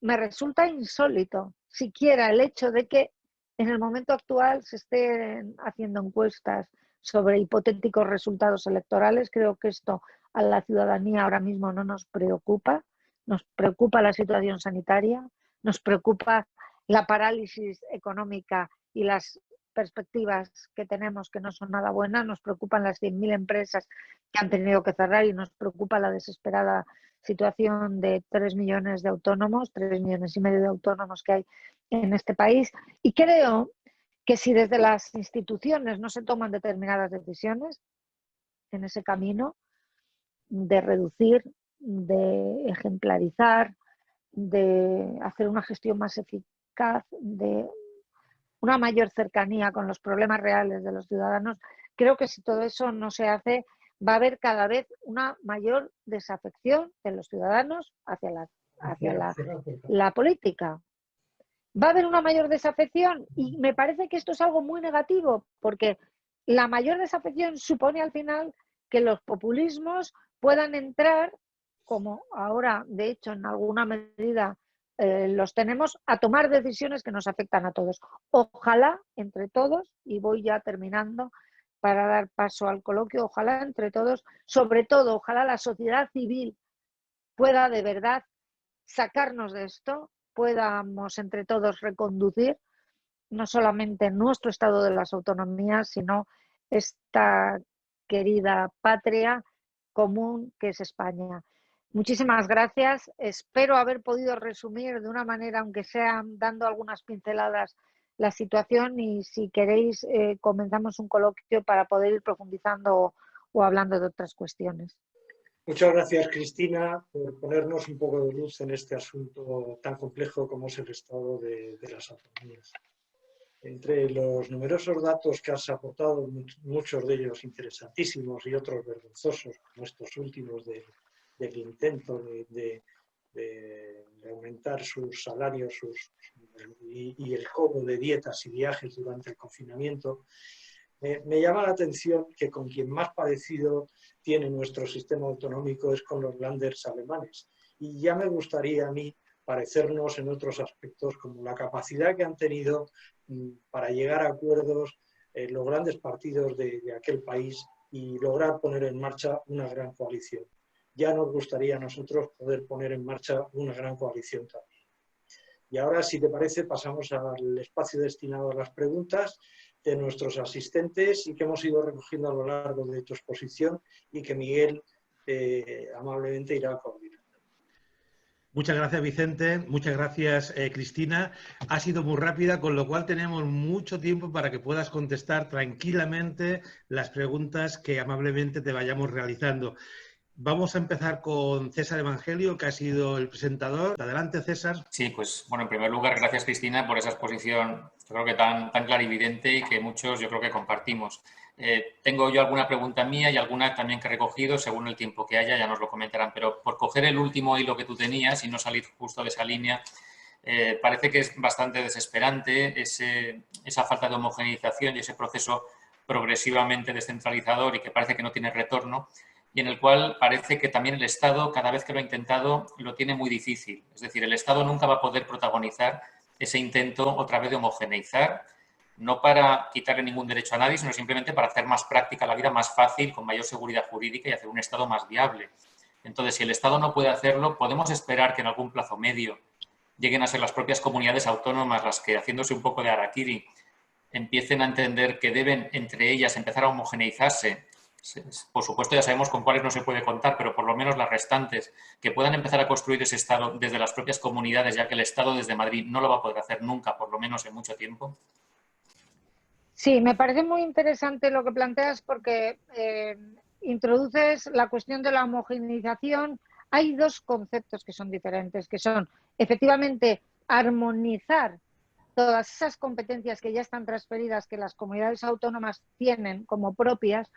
me resulta insólito siquiera el hecho de que en el momento actual se estén haciendo encuestas sobre hipotéticos resultados electorales. Creo que esto a la ciudadanía ahora mismo no nos preocupa la situación sanitaria, nos preocupa la parálisis económica y las perspectivas que tenemos que no son nada buenas, nos preocupan las 100.000 empresas que han tenido que cerrar y nos preocupa la desesperada situación de 3 millones de autónomos, 3 millones y medio de autónomos que hay en este país. Y creo que si desde las instituciones no se toman determinadas decisiones en ese camino de reducir, de ejemplarizar, de hacer una gestión más eficaz, de una mayor cercanía con los problemas reales de los ciudadanos, creo que si todo eso no se hace, va a haber cada vez una mayor desafección de los ciudadanos hacia la política. Va a haber una mayor desafección y me parece que esto es algo muy negativo, porque la mayor desafección supone al final que los populismos puedan entrar, como ahora de hecho en alguna medida los tenemos, a tomar decisiones que nos afectan a todos. Ojalá entre todos, y voy ya terminando para dar paso al coloquio, ojalá entre todos, sobre todo ojalá la sociedad civil pueda de verdad sacarnos de esto, podamos entre todos reconducir no solamente nuestro estado de las autonomías, sino esta querida patria común que es España. Muchísimas gracias. Espero haber podido resumir de una manera, aunque sea dando algunas pinceladas, la situación, y si queréis comenzamos un coloquio para poder ir profundizando o hablando de otras cuestiones. Muchas gracias, Cristina, por ponernos un poco de luz en este asunto tan complejo como es el estado de las autonomías. Entre los numerosos datos que has aportado, muchos de ellos interesantísimos y otros vergonzosos, como estos últimos del intento de aumentar sus salarios y el cobro de dietas y viajes durante el confinamiento, me llama la atención que con quien más parecido tiene nuestro sistema autonómico es con los Länders alemanes. Y ya me gustaría a mí parecernos en otros aspectos, como la capacidad que han tenido para llegar a acuerdos los grandes partidos de aquel país y lograr poner en marcha una gran coalición. Ya nos gustaría a nosotros poder poner en marcha una gran coalición también. Y ahora, si te parece, pasamos al espacio destinado a las preguntas de nuestros asistentes y que hemos ido recogiendo a lo largo de tu exposición y que Miguel amablemente irá coordinando. Muchas gracias, Vicente. Muchas gracias, Cristina. Ha sido muy rápida, con lo cual tenemos mucho tiempo para que puedas contestar tranquilamente las preguntas que amablemente te vayamos realizando. Vamos a empezar con César Evangelio, que ha sido el presentador. Adelante, César. Sí, pues bueno, en primer lugar, gracias Cristina por esa exposición, yo creo que tan clarividente y que muchos yo creo que compartimos. Tengo yo alguna pregunta mía y alguna también que he recogido según el tiempo que haya, ya nos lo comentarán, pero por coger el último hilo que tú tenías y no salir justo de esa línea, parece que es bastante desesperante esa falta de homogeneización y ese proceso progresivamente descentralizador y que parece que no tiene retorno, y en el cual parece que también el Estado, cada vez que lo ha intentado, lo tiene muy difícil. Es decir, el Estado nunca va a poder protagonizar ese intento otra vez de homogeneizar, no para quitarle ningún derecho a nadie, sino simplemente para hacer más práctica la vida, más fácil, con mayor seguridad jurídica y hacer un Estado más viable. Entonces, si el Estado no puede hacerlo, podemos esperar que en algún plazo medio lleguen a ser las propias comunidades autónomas las que, haciéndose un poco de harakiri, empiecen a entender que deben entre ellas empezar a homogeneizarse. Por supuesto, ya sabemos con cuáles no se puede contar, pero por lo menos las restantes, que puedan empezar a construir ese Estado desde las propias comunidades, ya que el Estado desde Madrid no lo va a poder hacer nunca, por lo menos en mucho tiempo. Sí, me parece muy interesante lo que planteas porque introduces la cuestión de la homogeneización. Hay dos conceptos que son diferentes, que son efectivamente armonizar todas esas competencias que ya están transferidas, que las comunidades autónomas tienen como propias,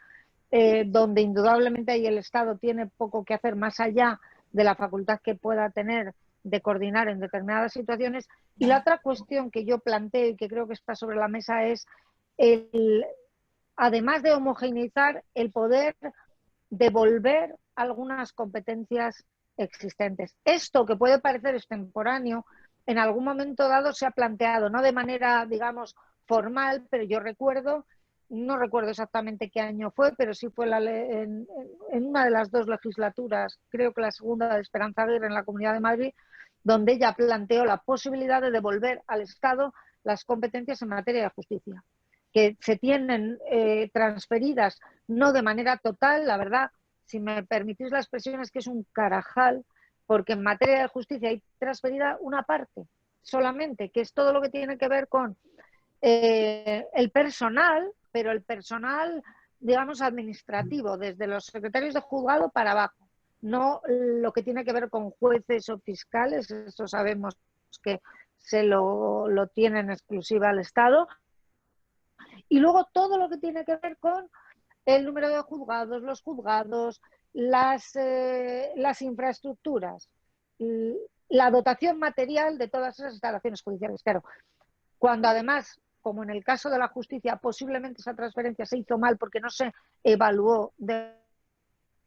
donde indudablemente ahí el Estado tiene poco que hacer más allá de la facultad que pueda tener de coordinar en determinadas situaciones. Y la otra cuestión que yo planteo y que creo que está sobre la mesa es, además de homogeneizar, el poder devolver algunas competencias existentes. Esto, que puede parecer extemporáneo, en algún momento dado se ha planteado, no de manera, digamos, formal, pero yo recuerdo, no recuerdo exactamente qué año fue, pero sí fue en una de las dos legislaturas, creo que la segunda de Esperanza Aguirre en la Comunidad de Madrid, donde ella planteó la posibilidad de devolver al Estado las competencias en materia de justicia, que se tienen transferidas no de manera total, la verdad, si me permitís la expresión, es que es un carajal, porque en materia de justicia hay transferida una parte solamente, que es todo lo que tiene que ver con el personal, pero el personal, digamos, administrativo, desde los secretarios de juzgado para abajo, no lo que tiene que ver con jueces o fiscales, eso sabemos que se lo tiene en exclusiva al Estado, y luego todo lo que tiene que ver con el número de juzgados, los juzgados, las infraestructuras, la dotación material de todas esas instalaciones judiciales. Claro, cuando además, como en el caso de la justicia, posiblemente esa transferencia se hizo mal porque no se evaluó de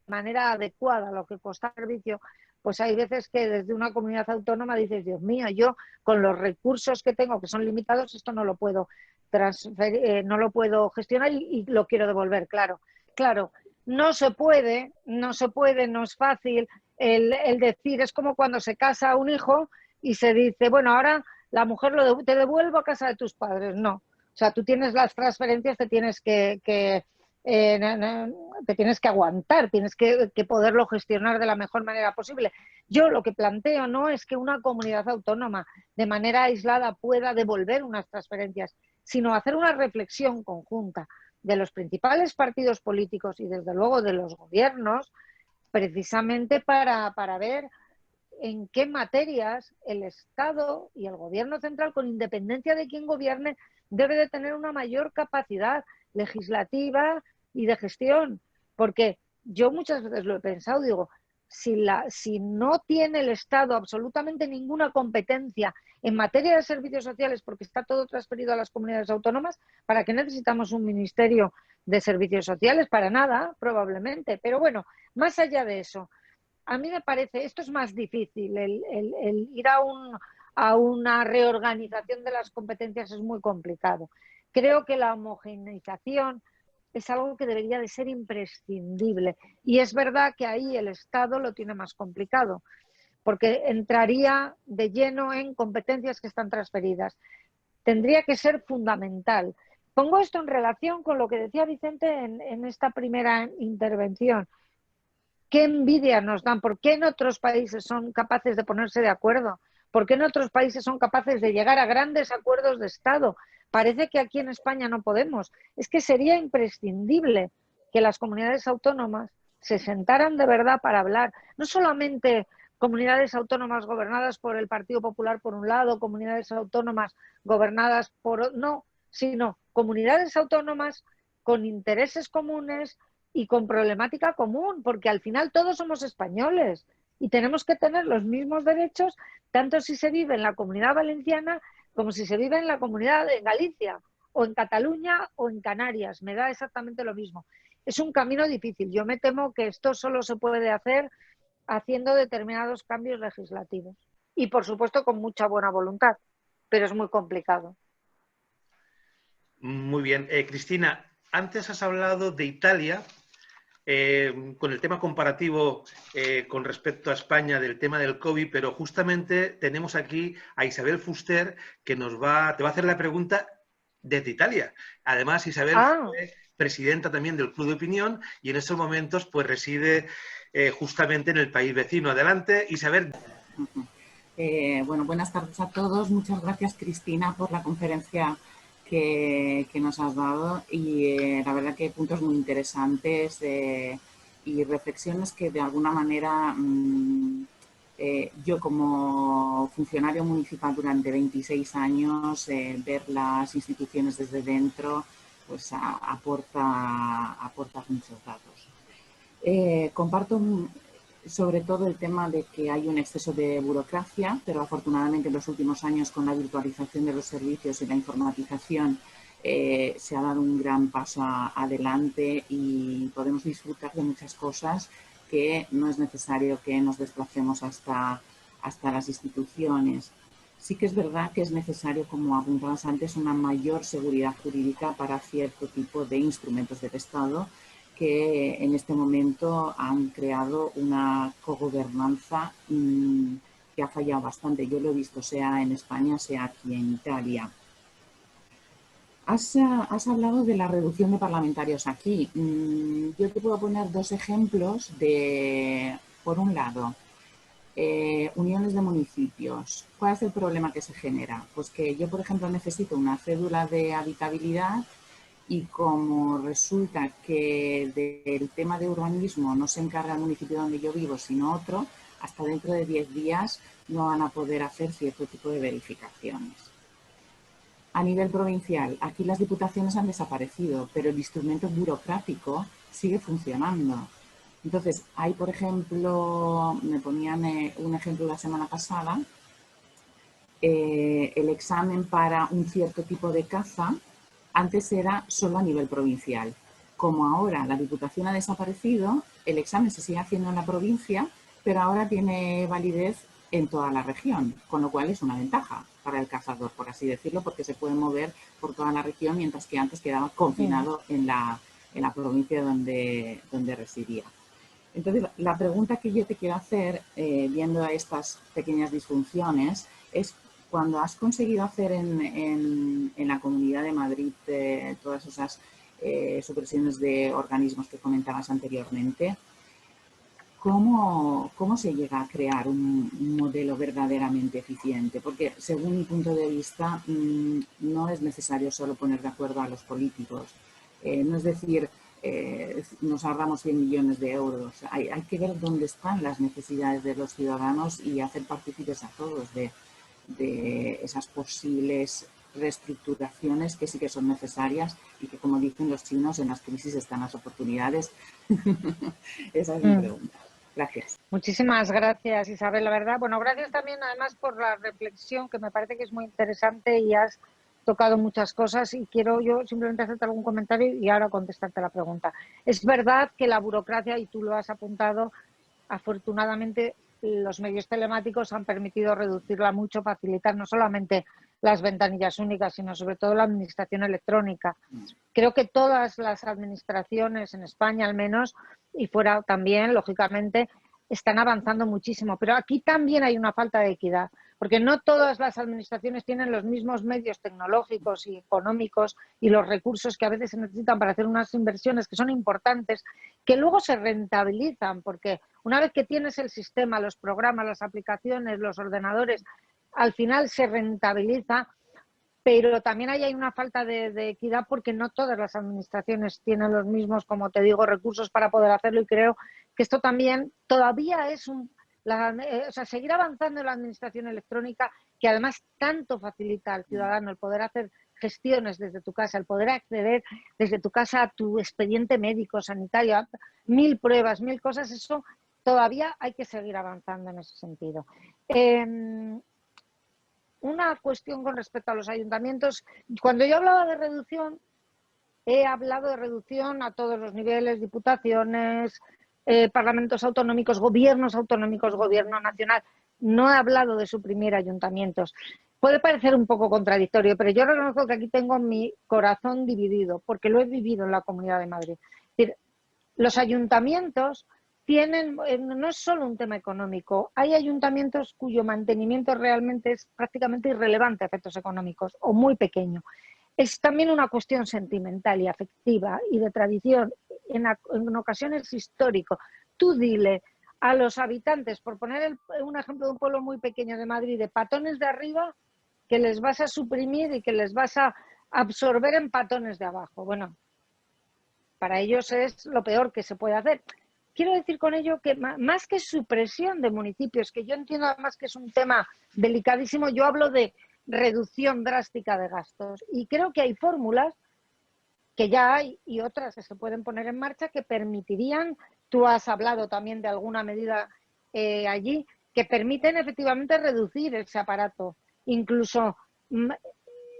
manera adecuada lo que costaba el servicio, pues hay veces que desde una comunidad autónoma dices, Dios mío, yo con los recursos que tengo, que son limitados, esto no lo puedo transferir, no lo puedo gestionar y lo quiero devolver, claro. Claro, no se puede, no es fácil el decir, es como cuando se casa un hijo y se dice, bueno, ahora la mujer te devuelvo a casa de tus padres. No, o sea, tú tienes las transferencias, te tienes que aguantar, tienes que poderlo gestionar de la mejor manera posible. Yo lo que planteo no es que una comunidad autónoma de manera aislada pueda devolver unas transferencias, sino hacer una reflexión conjunta de los principales partidos políticos y desde luego de los gobiernos, precisamente para ver en qué materias el Estado y el Gobierno central, con independencia de quién gobierne, debe de tener una mayor capacidad legislativa y de gestión. Porque yo muchas veces lo he pensado, digo, si no tiene el Estado absolutamente ninguna competencia en materia de servicios sociales, porque está todo transferido a las comunidades autónomas, ¿para qué necesitamos un ministerio de servicios sociales? Para nada, probablemente. Pero bueno, más allá de eso, a mí me parece, esto es más difícil, el ir a una reorganización de las competencias es muy complicado. Creo que la homogeneización es algo que debería de ser imprescindible. Y es verdad que ahí el Estado lo tiene más complicado, porque entraría de lleno en competencias que están transferidas. Tendría que ser fundamental. Pongo esto en relación con lo que decía Vicente en esta primera intervención. ¿Qué envidia nos dan? ¿Por qué en otros países son capaces de ponerse de acuerdo? ¿Por qué en otros países son capaces de llegar a grandes acuerdos de Estado? Parece que aquí en España no podemos. Es que sería imprescindible que las comunidades autónomas se sentaran de verdad para hablar, no solamente comunidades autónomas gobernadas por el Partido Popular por un lado, comunidades autónomas gobernadas por... No, sino comunidades autónomas con intereses comunes y con problemática común, porque al final todos somos españoles y tenemos que tener los mismos derechos, tanto si se vive en la Comunidad Valenciana como si se vive en la Comunidad de Galicia, o en Cataluña o en Canarias. Me da exactamente lo mismo. Es un camino difícil. Yo me temo que esto solo se puede hacer haciendo determinados cambios legislativos. Y, por supuesto, con mucha buena voluntad, pero es muy complicado. Muy bien. Cristina, antes has hablado de Italia, con el tema comparativo con respecto a España del tema del COVID, pero justamente tenemos aquí a Isabel Fuster que te va a hacer la pregunta desde Italia. Además, Isabel fue presidenta también del Club de Opinión y en estos momentos pues reside justamente en el país vecino. Adelante, Isabel. Bueno, buenas tardes a todos. Muchas gracias, Cristina, por la conferencia que nos has dado y la verdad que puntos muy interesantes y reflexiones que de alguna manera yo como funcionario municipal durante 26 años, ver las instituciones desde dentro, pues aporta muchos datos. Comparto sobre todo el tema de que hay un exceso de burocracia, pero afortunadamente en los últimos años con la virtualización de los servicios y la informatización se ha dado un gran paso adelante y podemos disfrutar de muchas cosas que no es necesario que nos desplacemos hasta las instituciones. Sí que es verdad que es necesario, como apuntabas antes, una mayor seguridad jurídica para cierto tipo de instrumentos del Estado que en este momento han creado una cogobernanza que ha fallado bastante. Yo lo he visto sea en España, sea aquí en Italia. Has hablado de la reducción de parlamentarios aquí. Yo te puedo poner dos ejemplos de, por un lado, uniones de municipios. ¿Cuál es el problema que se genera? Pues que yo, por ejemplo, necesito una cédula de habitabilidad y como resulta que del tema de urbanismo no se encarga el municipio donde yo vivo, sino otro, hasta dentro de 10 días no van a poder hacer cierto tipo de verificaciones. A nivel provincial, aquí las diputaciones han desaparecido, pero el instrumento burocrático sigue funcionando. Entonces, hay, por ejemplo, me ponían un ejemplo la semana pasada, el examen para un cierto tipo de caza. Antes era solo a nivel provincial. Como ahora la Diputación ha desaparecido, el examen se sigue haciendo en la provincia, pero ahora tiene validez en toda la región, con lo cual es una ventaja para el cazador, por así decirlo, porque se puede mover por toda la región, mientras que antes quedaba confinado en la provincia donde residía. Entonces, la pregunta que yo te quiero hacer, viendo estas pequeñas disfunciones, es: cuando has conseguido hacer en la Comunidad de Madrid todas esas supresiones de organismos que comentabas anteriormente, ¿cómo se llega a crear un modelo verdaderamente eficiente? Porque, según mi punto de vista, no es necesario solo poner de acuerdo a los políticos. No es decir, nos ahorramos 100 millones de euros. Hay que ver dónde están las necesidades de los ciudadanos y hacer partícipes a todos de esas posibles reestructuraciones que sí que son necesarias y que, como dicen los chinos, en las crisis están las oportunidades. Esa es mi pregunta. Gracias. Muchísimas gracias, Isabel. La verdad, bueno, gracias también además por la reflexión, que me parece que es muy interesante y has tocado muchas cosas, y quiero yo simplemente hacerte algún comentario y ahora contestarte la pregunta. Es verdad que la burocracia, y tú lo has apuntado, afortunadamente los medios telemáticos han permitido reducirla mucho, facilitar no solamente las ventanillas únicas, sino sobre todo la administración electrónica. Creo que todas las administraciones en España, al menos, y fuera también, lógicamente, están avanzando muchísimo. Pero aquí también hay una falta de equidad, porque no todas las administraciones tienen los mismos medios tecnológicos y económicos y los recursos que a veces se necesitan para hacer unas inversiones que son importantes, que luego se rentabilizan, porque una vez que tienes el sistema, los programas, las aplicaciones, los ordenadores, al final se rentabiliza. pero también ahí hay una falta de equidad porque no todas las administraciones tienen los mismos, como te digo, recursos para poder hacerlo, y creo que esto también todavía es o sea, seguir avanzando en la administración electrónica, que además tanto facilita al ciudadano el poder hacer gestiones desde tu casa, el poder acceder desde tu casa a tu expediente médico, sanitario, 1000 pruebas, 1000 cosas, eso todavía hay que seguir avanzando en ese sentido. Una cuestión con respecto a los ayuntamientos. Cuando yo hablaba de reducción, he hablado de reducción a todos los niveles, diputaciones, parlamentos autonómicos, gobiernos autonómicos, gobierno nacional. No he hablado de suprimir ayuntamientos. Puede parecer un poco contradictorio, pero yo reconozco que aquí tengo mi corazón dividido, porque lo he vivido en la Comunidad de Madrid. Es decir, los ayuntamientos tienen, no es solo un tema económico, hay ayuntamientos cuyo mantenimiento realmente es prácticamente irrelevante a efectos económicos o muy pequeño. Es también una cuestión sentimental y afectiva y de tradición, en ocasiones histórico. Tú dile a los habitantes, por poner un ejemplo de un pueblo muy pequeño de Madrid, de Patones de arriba, que les vas a suprimir y que les vas a absorber en Patones de abajo. Bueno, para ellos es lo peor que se puede hacer. Quiero decir con ello que más que supresión de municipios, que yo entiendo además que es un tema delicadísimo, yo hablo de reducción drástica de gastos. Y creo que hay fórmulas que ya hay y otras que se pueden poner en marcha que permitirían, tú has hablado también de alguna medida allí, que permiten efectivamente reducir ese aparato, incluso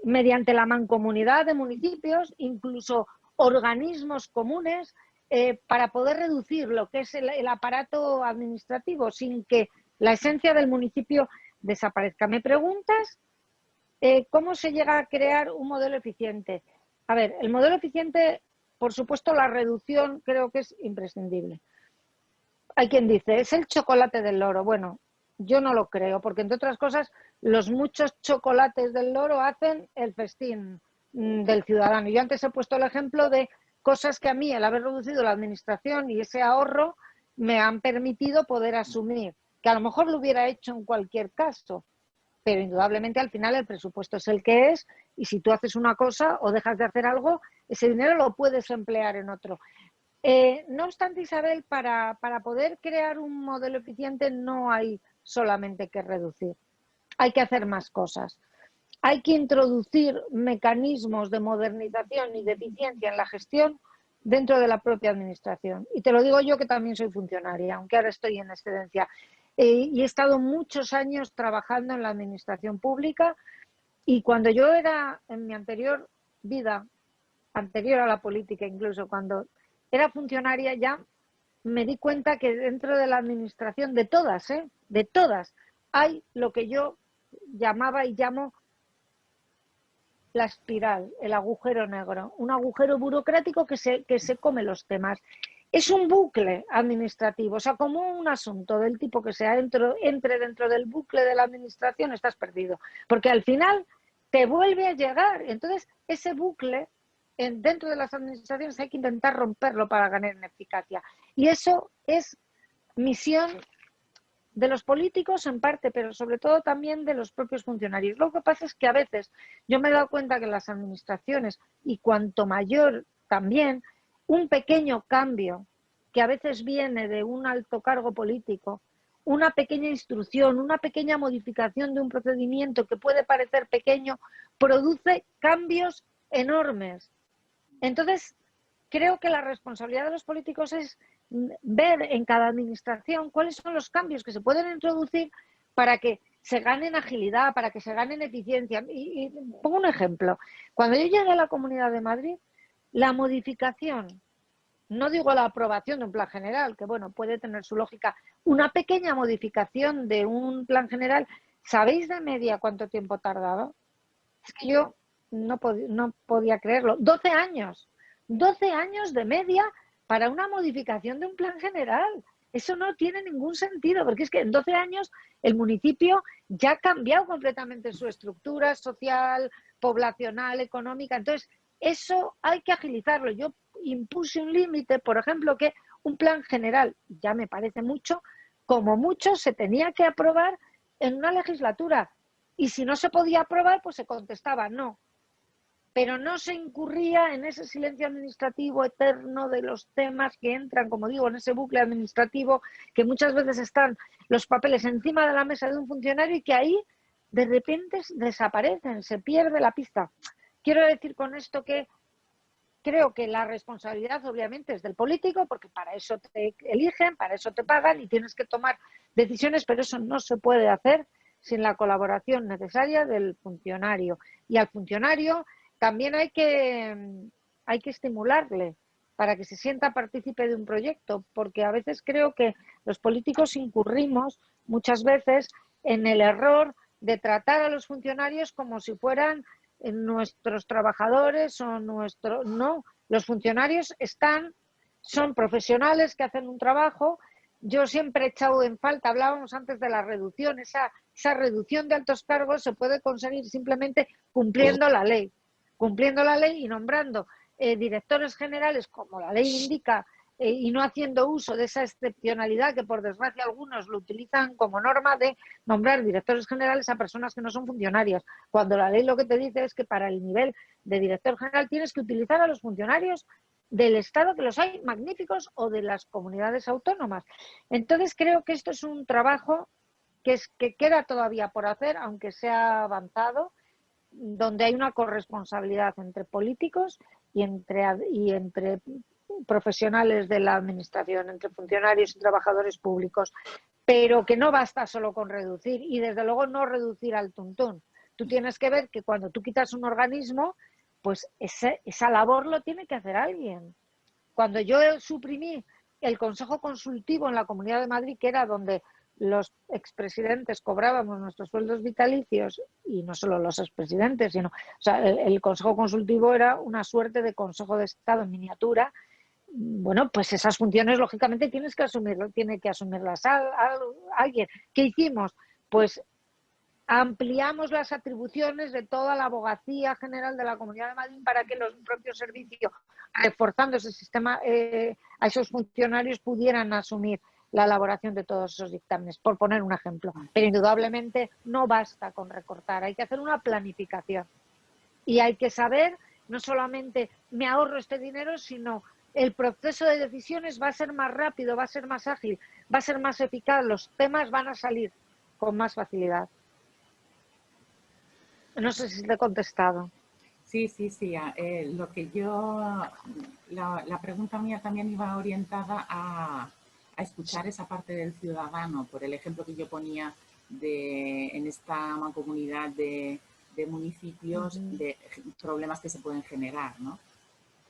mediante la mancomunidad de municipios, incluso organismos comunes, para poder reducir lo que es el aparato administrativo sin que la esencia del municipio desaparezca. ¿Me preguntas cómo se llega a crear un modelo eficiente? A ver, el modelo eficiente, por supuesto, la reducción creo que es imprescindible. Hay quien dice, es el chocolate del loro. Bueno, yo no lo creo, porque entre otras cosas, los muchos chocolates del loro hacen el festín del ciudadano. Yo antes he puesto el ejemplo de cosas que a mí, el haber reducido la administración y ese ahorro, me han permitido poder asumir, que a lo mejor lo hubiera hecho en cualquier caso, pero indudablemente al final el presupuesto es el que es, y si tú haces una cosa o dejas de hacer algo, ese dinero lo puedes emplear en otro. No obstante, Isabel, para poder crear un modelo eficiente no hay solamente que reducir, hay que hacer más cosas. Hay que introducir mecanismos de modernización y de eficiencia en la gestión dentro de la propia administración. Y te lo digo yo, que también soy funcionaria, aunque ahora estoy en excedencia. Y he estado muchos años trabajando en la administración pública, y cuando yo era, en mi anterior vida, anterior a la política incluso, cuando era funcionaria, ya me di cuenta que dentro de la administración, de todas, hay lo que yo llamaba y llamo la espiral, el agujero negro, un agujero burocrático que se come los temas. Es un bucle administrativo, o sea, como un asunto del tipo que sea, entre dentro del bucle de la administración, estás perdido, porque al final te vuelve a llegar. Entonces, ese bucle dentro de las administraciones hay que intentar romperlo para ganar en eficacia. Y eso es misión de los políticos en parte, pero sobre todo también de los propios funcionarios. Lo que pasa es que a veces yo me he dado cuenta que en las administraciones, y cuanto mayor también, un pequeño cambio que a veces viene de un alto cargo político, una pequeña instrucción, una pequeña modificación de un procedimiento que puede parecer pequeño, produce cambios enormes. Entonces, creo que la responsabilidad de los políticos es ver en cada administración cuáles son los cambios que se pueden introducir para que se gane en agilidad, para que se gane en eficiencia. Y pongo un ejemplo. Cuando yo llegué a la Comunidad de Madrid, la modificación, no digo la aprobación de un plan general, que bueno, puede tener su lógica, una pequeña modificación de un plan general, ¿sabéis de media cuánto tiempo tardaba? Es que yo no podía creerlo. 12 años. 12 años de media para una modificación de un plan general. Eso no tiene ningún sentido, porque es que en 12 años el municipio ya ha cambiado completamente su estructura social, poblacional, económica. Entonces, eso hay que agilizarlo. Yo impuse un límite, por ejemplo, que un plan general, ya me parece mucho, como mucho se tenía que aprobar en una legislatura. y si no se podía aprobar, pues se contestaba no. Pero no se incurría en ese silencio administrativo eterno de los temas que entran, como digo, en ese bucle administrativo, que muchas veces están los papeles encima de la mesa de un funcionario y que ahí de repente desaparecen, se pierde la pista. Quiero decir con esto que creo que la responsabilidad obviamente es del político, porque para eso te eligen, para eso te pagan y tienes que tomar decisiones, pero eso no se puede hacer sin la colaboración necesaria del funcionario. Y al funcionario también hay que estimularle para que se sienta partícipe de un proyecto, porque a veces creo que los políticos incurrimos muchas veces en el error de tratar a los funcionarios como si fueran nuestros trabajadores o no, los funcionarios son profesionales que hacen un trabajo. Yo siempre he echado en falta, hablábamos antes de la reducción, esa reducción de altos cargos se puede conseguir simplemente cumpliendo la ley y nombrando directores generales como la ley indica y no haciendo uso de esa excepcionalidad que por desgracia algunos lo utilizan como norma de nombrar directores generales a personas que no son funcionarias, cuando la ley lo que te dice es que para el nivel de director general tienes que utilizar a los funcionarios del Estado, que los hay magníficos, o de las comunidades autónomas. Entonces creo que esto es un trabajo que queda todavía por hacer, aunque se ha avanzado, donde hay una corresponsabilidad entre políticos y entre profesionales de la administración, entre funcionarios y trabajadores públicos, pero que no basta solo con reducir y desde luego no reducir al tuntún. Tú tienes que ver que cuando tú quitas un organismo, pues esa labor lo tiene que hacer alguien. Cuando yo suprimí el Consejo Consultivo en la Comunidad de Madrid, que era donde los expresidentes cobrábamos nuestros sueldos vitalicios, y no solo los expresidentes, sino, o sea, el Consejo Consultivo era una suerte de Consejo de Estado en miniatura. Bueno, pues esas funciones lógicamente tiene que asumirlas alguien. ¿Qué hicimos? Pues ampliamos las atribuciones de toda la abogacía general de la Comunidad de Madrid para que los propios servicios, reforzando ese sistema, a esos funcionarios pudieran asumir la elaboración de todos esos dictámenes, por poner un ejemplo. Pero indudablemente no basta con recortar, hay que hacer una planificación. Y hay que saber, no solamente me ahorro este dinero, sino el proceso de decisiones va a ser más rápido, va a ser más ágil, va a ser más eficaz, los temas van a salir con más facilidad. No sé si te he contestado. Sí. Lo que la pregunta mía también iba orientada a escuchar esa parte del ciudadano, por el ejemplo que yo ponía en esta mancomunidad de municipios, de problemas que se pueden generar, ¿no?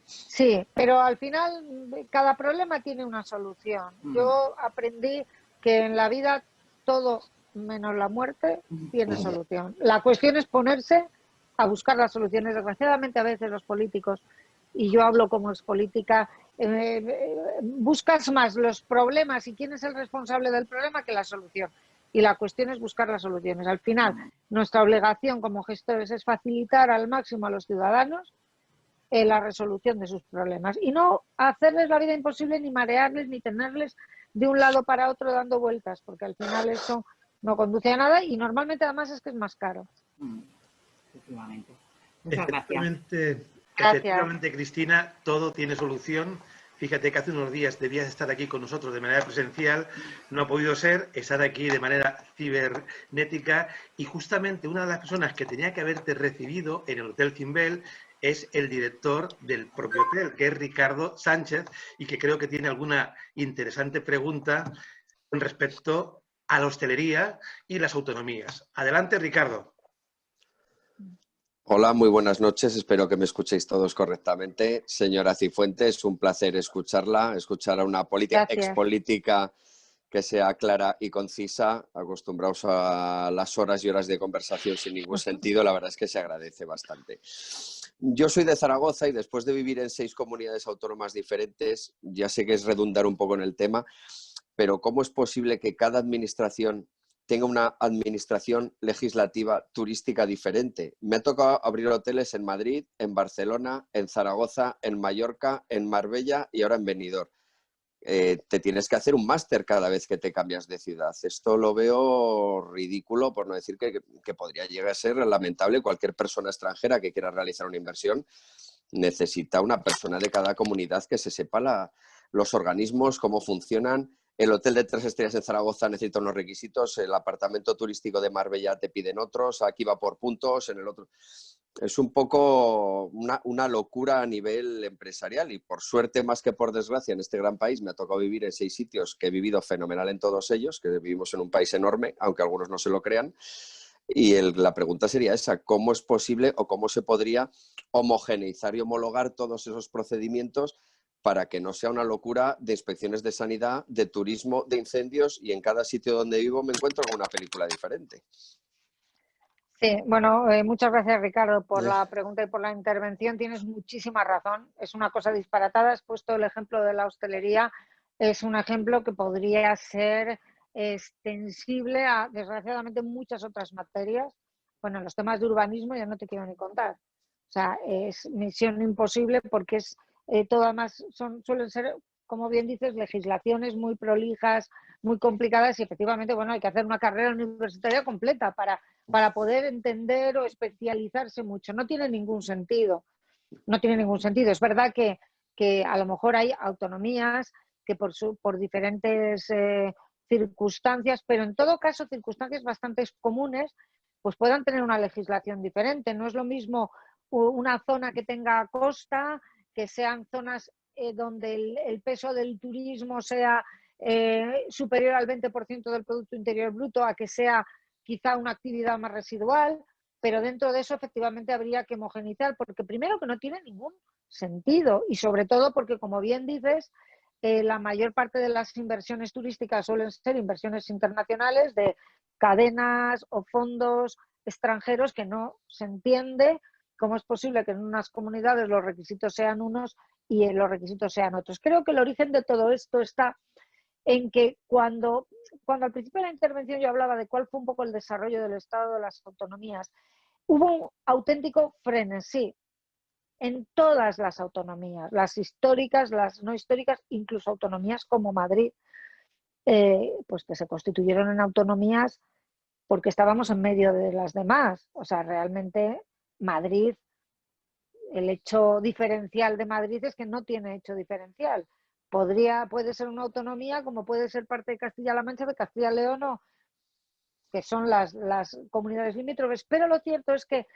Sí, pero al final cada problema tiene una solución. Yo aprendí que en la vida todo menos la muerte tiene solución. La cuestión es ponerse a buscar las soluciones. Desgraciadamente a veces los políticos, y yo hablo como expolítica, buscas más los problemas y quién es el responsable del problema que la solución. Y la cuestión es buscar las soluciones. Al final, nuestra obligación como gestores es facilitar al máximo a los ciudadanos la resolución de sus problemas y no hacerles la vida imposible, ni marearles, ni tenerles de un lado para otro dando vueltas, porque al final eso no conduce a nada y normalmente además es que es más caro. Efectivamente. Muchas gracias. Efectivamente, Cristina, todo tiene solución. Fíjate que hace unos días debías estar aquí con nosotros de manera presencial, no ha podido ser, estar aquí de manera cibernética y justamente una de las personas que tenía que haberte recibido en el Hotel Cimbel es el director del propio hotel, que es Ricardo Sánchez, y que creo que tiene alguna interesante pregunta con respecto a la hostelería y las autonomías. Adelante, Ricardo. Hola, muy buenas noches. Espero que me escuchéis todos correctamente. Señora Cifuentes, es un placer escuchar a una expolítica que sea clara y concisa, acostumbrados a las horas y horas de conversación sin ningún sentido. La verdad es que se agradece bastante. Yo soy de Zaragoza y después de vivir en 6 comunidades autónomas diferentes, ya sé que es redundar un poco en el tema, pero ¿cómo es posible que cada administración tenga una administración legislativa turística diferente? Me ha tocado abrir hoteles en Madrid, en Barcelona, en Zaragoza, en Mallorca, en Marbella y ahora en Benidorm. te tienes que hacer un máster cada vez que te cambias de ciudad. Esto lo veo ridículo, por no decir que podría llegar a ser lamentable. Cualquier persona extranjera que quiera realizar una inversión necesita una persona de cada comunidad que se sepa los organismos, cómo funcionan. El hotel de 3 estrellas en Zaragoza necesita unos requisitos, el apartamento turístico de Marbella te piden otros, aquí va por puntos, en el otro... Es un poco una locura a nivel empresarial y por suerte, más que por desgracia, en este gran país me ha tocado vivir en 6 sitios que he vivido fenomenal en todos ellos, que vivimos en un país enorme, aunque algunos no se lo crean. Y la pregunta sería esa, ¿cómo es posible o cómo se podría homogeneizar y homologar todos esos procedimientos para que no sea una locura de inspecciones de sanidad, de turismo, de incendios y en cada sitio donde vivo me encuentro con una película diferente? Sí, bueno, muchas gracias Ricardo por la pregunta y por la intervención. Tienes muchísima razón. Es una cosa disparatada. Has puesto el ejemplo de la hostelería. Es un ejemplo que podría ser extensible a, desgraciadamente, muchas otras materias. Bueno, los temas de urbanismo ya no te quiero ni contar. O sea, es misión imposible porque es todo además suelen ser, como bien dices, legislaciones muy prolijas, muy complicadas y efectivamente, bueno, hay que hacer una carrera universitaria completa para poder entender o especializarse mucho. No tiene ningún sentido. No tiene ningún sentido. Es verdad que a lo mejor hay autonomías que por diferentes circunstancias, pero en todo caso circunstancias bastante comunes, pues puedan tener una legislación diferente. No es lo mismo una zona que tenga costa, que sean zonas donde el peso del turismo sea superior al 20% del Producto Interior Bruto, a que sea quizá una actividad más residual, pero dentro de eso efectivamente habría que homogeneizar, porque primero que no tiene ningún sentido y sobre todo porque, como bien dices, la mayor parte de las inversiones turísticas suelen ser inversiones internacionales de cadenas o fondos extranjeros que no se entiende cómo es posible que en unas comunidades los requisitos sean unos y los requisitos sean otros. Creo que el origen de todo esto está en que cuando al principio de la intervención yo hablaba de cuál fue un poco el desarrollo del Estado de las autonomías, hubo un auténtico frenesí en todas las autonomías, las históricas, las no históricas, incluso autonomías como Madrid, pues que se constituyeron en autonomías porque estábamos en medio de las demás. O sea, realmente Madrid, el hecho diferencial de Madrid es que no tiene hecho diferencial. Puede ser una autonomía como puede ser parte de Castilla-La Mancha, de Castilla y León, que son las comunidades limítrofes. Pero lo cierto es que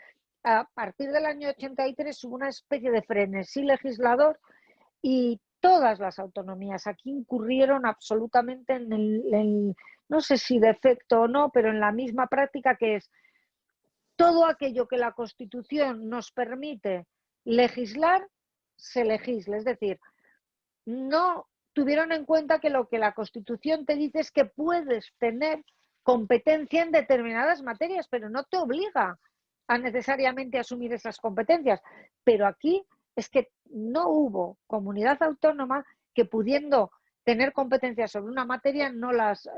a partir del año 83 hubo una especie de frenesí legislador y todas las autonomías aquí incurrieron absolutamente en el no sé si defecto o no, pero en la misma práctica, que es todo aquello que la Constitución nos permite legislar, se legisla. Es decir, no tuvieron en cuenta que lo que la Constitución te dice es que puedes tener competencia en determinadas materias, pero no te obliga a necesariamente asumir esas competencias. Pero aquí es que no hubo comunidad autónoma que, pudiendo tener competencias sobre una materia, no las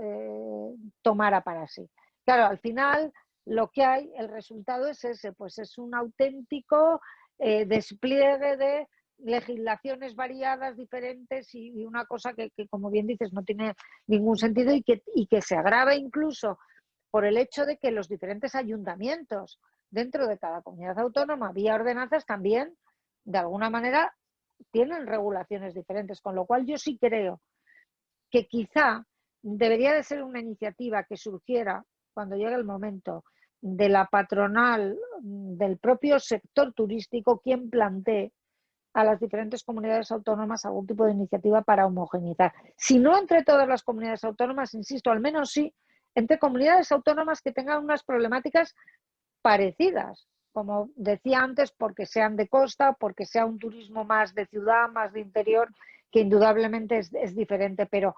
tomara para sí. Claro, al final lo que hay, el resultado es ese, pues es un auténtico despliegue de legislaciones variadas, diferentes y una cosa que, como bien dices, no tiene ningún sentido y que se agrava incluso por el hecho de que los diferentes ayuntamientos dentro de cada comunidad autónoma, vía ordenanzas, también de alguna manera tienen regulaciones diferentes, con lo cual yo sí creo que quizá debería de ser una iniciativa que surgiera cuando llegue el momento de la patronal, del propio sector turístico, quien plantee a las diferentes comunidades autónomas algún tipo de iniciativa para homogeneizar. Si no entre todas las comunidades autónomas, insisto, al menos sí entre comunidades autónomas que tengan unas problemáticas parecidas, como decía antes, porque sean de costa, porque sea un turismo más de ciudad, más de interior, que indudablemente es diferente, pero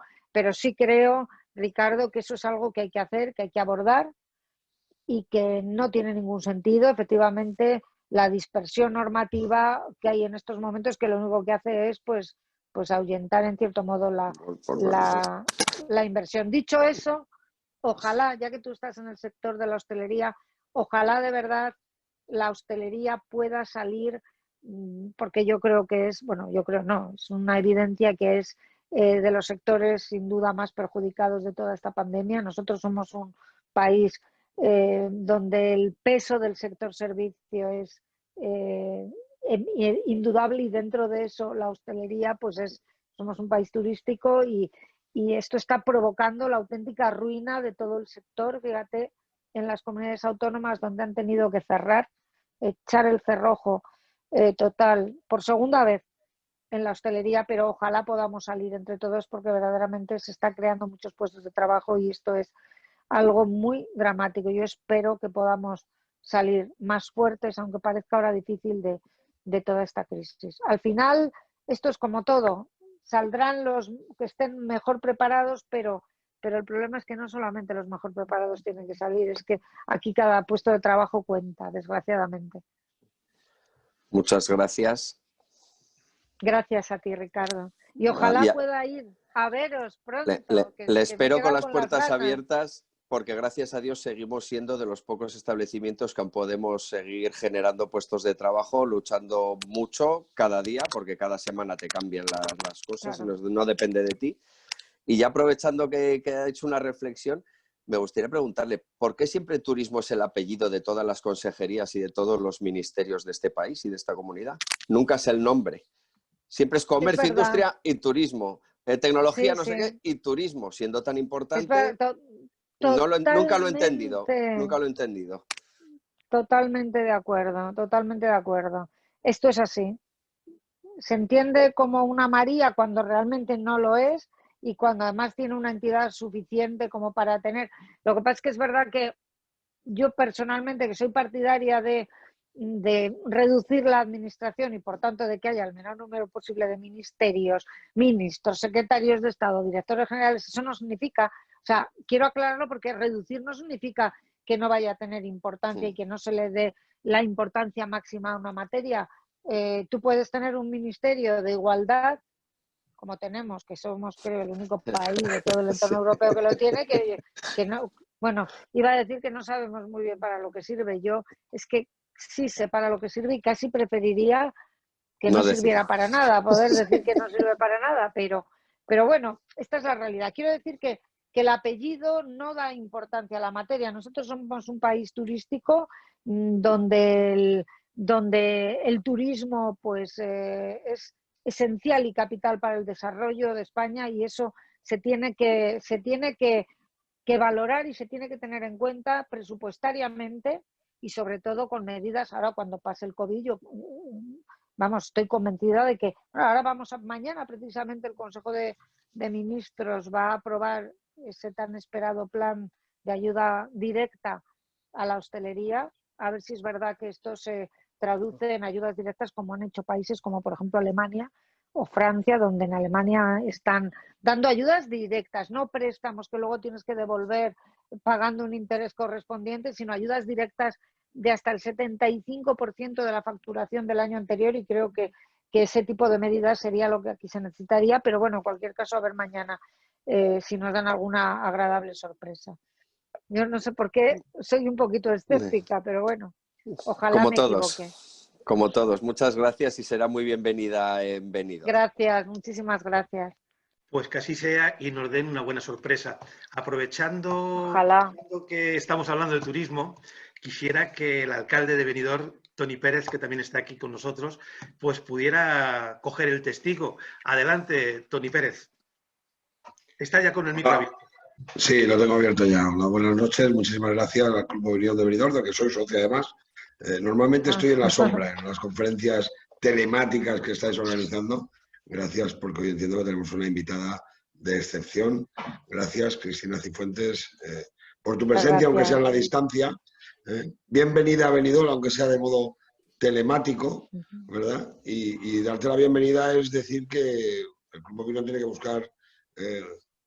sí creo, Ricardo, que eso es algo que hay que hacer, que hay que abordar y que no tiene ningún sentido, efectivamente, la dispersión normativa que hay en estos momentos, que lo único que hace es pues ahuyentar en cierto modo la inversión. Dicho eso, ojalá, ya que tú estás en el sector de la hostelería, ojalá de verdad la hostelería pueda salir, porque yo creo que es, bueno, yo creo no, es una evidencia que es de los sectores sin duda más perjudicados de toda esta pandemia. Nosotros somos un país donde el peso del sector servicio es indudable, y dentro de eso la hostelería, pues somos un país turístico, y esto está provocando la auténtica ruina de todo el sector. Fíjate, en las comunidades autónomas donde han tenido que cerrar, echar el cerrojo total por segunda vez en la hostelería, pero ojalá podamos salir entre todos, porque verdaderamente se están creando muchos puestos de trabajo y esto es algo muy dramático. Yo espero que podamos salir más fuertes, aunque parezca ahora difícil, de toda esta crisis. Al final, esto es como todo, saldrán los que estén mejor preparados, pero el problema es que no solamente los mejor preparados tienen que salir, es que aquí cada puesto de trabajo cuenta, desgraciadamente. Muchas gracias. Gracias a ti, Ricardo. Y ojalá pueda ir a veros pronto. Le espero con las puertas abiertas, porque gracias a Dios seguimos siendo de los pocos establecimientos que podemos seguir generando puestos de trabajo, luchando mucho cada día, porque cada semana te cambian las cosas, claro. Y no depende de ti. Y ya aprovechando que ha hecho una reflexión, me gustaría preguntarle, ¿por qué siempre turismo es el apellido de todas las consejerías y de todos los ministerios de este país y de esta comunidad? Nunca es el nombre. Siempre es comercio, industria y turismo. Tecnología, sí, no sé qué, y turismo, siendo tan importante. Nunca lo he entendido. Nunca lo he entendido. Totalmente de acuerdo, totalmente de acuerdo. Esto es así. Se entiende como una María cuando realmente no lo es, y cuando además tiene una entidad suficiente como para tener. Lo que pasa es que es verdad que yo personalmente, que soy partidaria de reducir la administración y por tanto de que haya el menor número posible de ministerios, ministros, secretarios de Estado, directores generales, eso no significa, o sea, quiero aclararlo, porque reducir no significa que no vaya a tener importancia y que no se le dé la importancia máxima a una materia. Tú puedes tener un ministerio de igualdad, como tenemos, que somos, creo, el único país de todo el entorno europeo que lo tiene, que no, bueno, iba a decir que no sabemos muy bien para lo que sirve. Yo es que sí sé para lo que sirve y casi preferiría que no sirviera para nada, poder decir que no sirve para nada, pero bueno, esta es la realidad. Quiero decir que el apellido no da importancia a la materia. Nosotros somos un país turístico donde el turismo pues es esencial y capital para el desarrollo de España, y eso se tiene que valorar y se tiene que tener en cuenta presupuestariamente, y sobre todo con medidas. Ahora, cuando pase el COVID, yo, vamos, estoy convencida de que mañana precisamente el Consejo de Ministros va a aprobar ese tan esperado plan de ayuda directa a la hostelería, a ver si es verdad que esto se traduce en ayudas directas, como han hecho países como por ejemplo Alemania o Francia, donde en Alemania están dando ayudas directas, no préstamos que luego tienes que devolver pagando un interés correspondiente, sino ayudas directas de hasta el 75% de la facturación del año anterior, y creo que ese tipo de medidas sería lo que aquí se necesitaría. Pero bueno, en cualquier caso, a ver mañana si nos dan alguna agradable sorpresa. Yo no sé por qué soy un poquito escéptica, pero bueno, ojalá me equivoque. Como todos, muchas gracias y será muy bienvenida en Benidorm. Gracias, muchísimas gracias. Pues que así sea y nos den una buena sorpresa. Aprovechando que estamos hablando de turismo, quisiera que el alcalde de Benidorm, Toni Pérez, que también está aquí con nosotros, pues pudiera coger el testigo. Adelante, Toni Pérez. Está ya con el micro abierto. Sí, lo tengo abierto ya. Hola, buenas noches. Muchísimas gracias al Club Mobiliario de Benidorm, de que soy socio además. Normalmente estoy en la sombra, en las conferencias telemáticas que estáis organizando. Gracias, porque hoy entiendo que tenemos una invitada de excepción. Gracias, Cristina Cifuentes, por tu presencia, aunque sea en la distancia. Bienvenida a Benidorm, aunque sea de modo telemático, ¿verdad? Y darte la bienvenida es decir que el Club Mobiliario tiene que buscar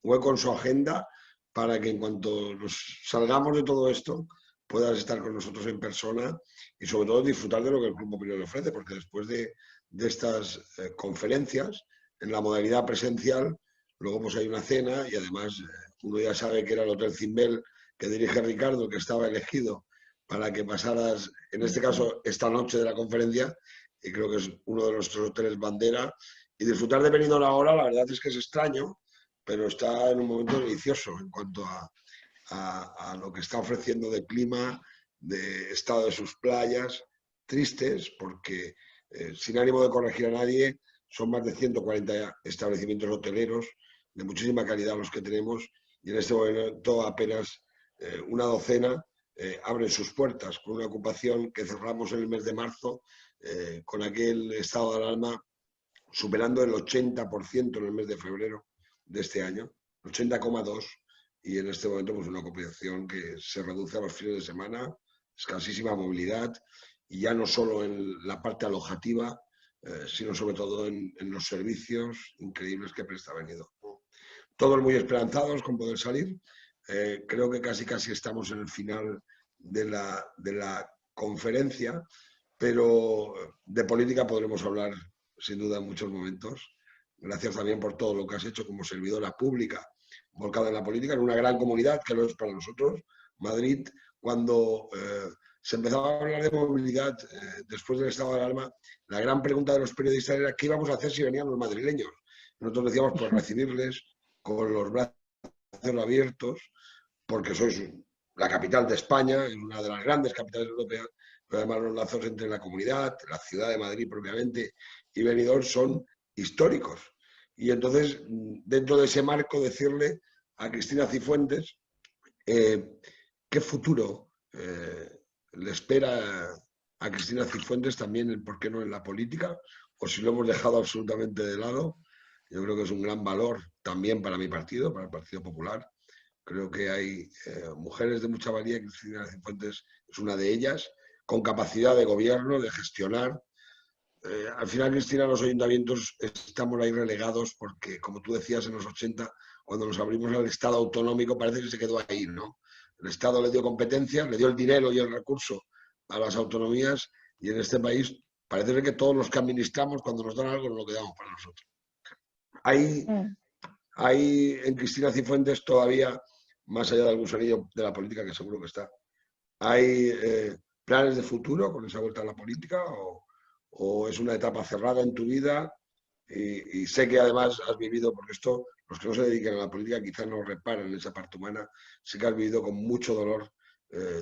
hueco en su agenda para que en cuanto nos salgamos de todo esto puedas estar con nosotros en persona y sobre todo disfrutar de lo que el Club Mobiliario le ofrece, porque después de estas conferencias en la modalidad presencial, luego pues hay una cena y además uno ya sabe que era el Hotel Zimbel que dirige Ricardo, que estaba elegido para que pasaras, en este caso, esta noche de la conferencia, y creo que es uno de nuestros hoteles bandera Y disfrutar de Benidorm ahora, la verdad es que es extraño, pero está en un momento delicioso en cuanto a lo que está ofreciendo de clima, de estado de sus playas, tristes, porque sin ánimo de corregir a nadie, son más de 140 establecimientos hoteleros de muchísima calidad los que tenemos, y en este momento apenas una docena abren sus puertas, con una ocupación que cerramos en el mes de marzo, con aquel estado de alarma superando el 80% en el mes de febrero de este año, 80,2%, y en este momento pues una ocupación que se reduce a los fines de semana, escasísima movilidad, y ya no solo en la parte alojativa, sino sobre todo en los servicios increíbles que presta Benidorm. Todos muy esperanzados con poder salir. Creo que casi estamos en el final de la conferencia, pero de política podremos hablar sin duda en muchos momentos. Gracias también por todo lo que has hecho como servidora pública, volcada en la política, en una gran comunidad que lo es para nosotros, Madrid. Cuando se empezaba a hablar de movilidad después del estado de alarma, la gran pregunta de los periodistas era ¿qué íbamos a hacer si venían los madrileños? Nosotros decíamos, pues recibirles con los brazos abiertos, porque sois la capital de España, una de las grandes capitales europeas, pero además los lazos entre la comunidad, la ciudad de Madrid propiamente y Benidorm son históricos. Y entonces, dentro de ese marco, decirle a Cristina Cifuentes qué futuro le espera a Cristina Cifuentes también, ¿por qué no en la política? O si lo hemos dejado absolutamente de lado. Yo creo que es un gran valor también para mi partido, para el Partido Popular. Creo que hay mujeres de mucha valía, Cristina Cifuentes es una de ellas, con capacidad de gobierno, de gestionar. Al final, Cristina, los ayuntamientos estamos ahí relegados porque, como tú decías, en los 80, cuando nos abrimos al Estado autonómico, parece que se quedó ahí, ¿no? El Estado le dio competencias, le dio el dinero y el recurso a las autonomías, y en este país parece que todos los que administramos, cuando nos dan algo, nos lo quedamos para nosotros. Hay en Cristina Cifuentes todavía, más allá del gusanillo de la política, que seguro que está, ¿hay planes de futuro con esa vuelta a la política o es una etapa cerrada en tu vida? Y sé que además has vivido, porque esto, los que no se dedican a la política quizás no reparan esa parte humana, sí que has vivido con mucho dolor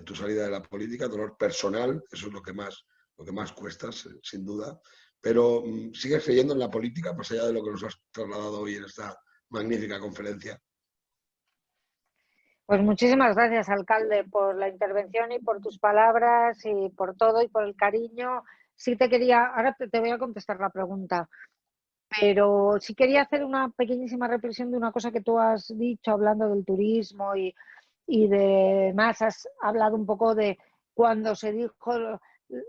tu salida de la política, dolor personal, eso es lo que más cuesta, sin duda, pero ¿sigues creyendo en la política, más allá de lo que nos has trasladado hoy en esta magnífica conferencia? Pues muchísimas gracias, alcalde, por la intervención y por tus palabras y por todo y por el cariño. Sí te quería, ahora te voy a contestar la pregunta, pero sí quería hacer una pequeñísima reflexión de una cosa que tú has dicho hablando del turismo y de más, has hablado un poco de cuando se dijo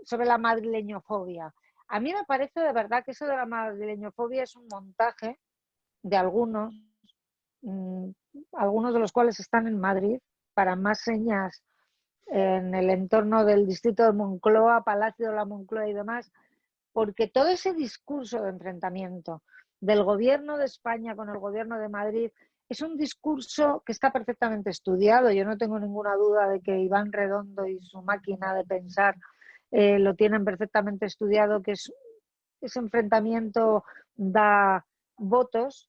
sobre la madrileñofobia. A mí me parece de verdad que eso de la madrileñofobia es un montaje de algunos de los cuales están en Madrid, para más señas en el entorno del distrito de Moncloa, Palacio de la Moncloa y demás, porque todo ese discurso de enfrentamiento del gobierno de España con el gobierno de Madrid es un discurso que está perfectamente estudiado. Yo no tengo ninguna duda de que Iván Redondo y su máquina de pensar lo tienen perfectamente estudiado, que ese enfrentamiento da votos,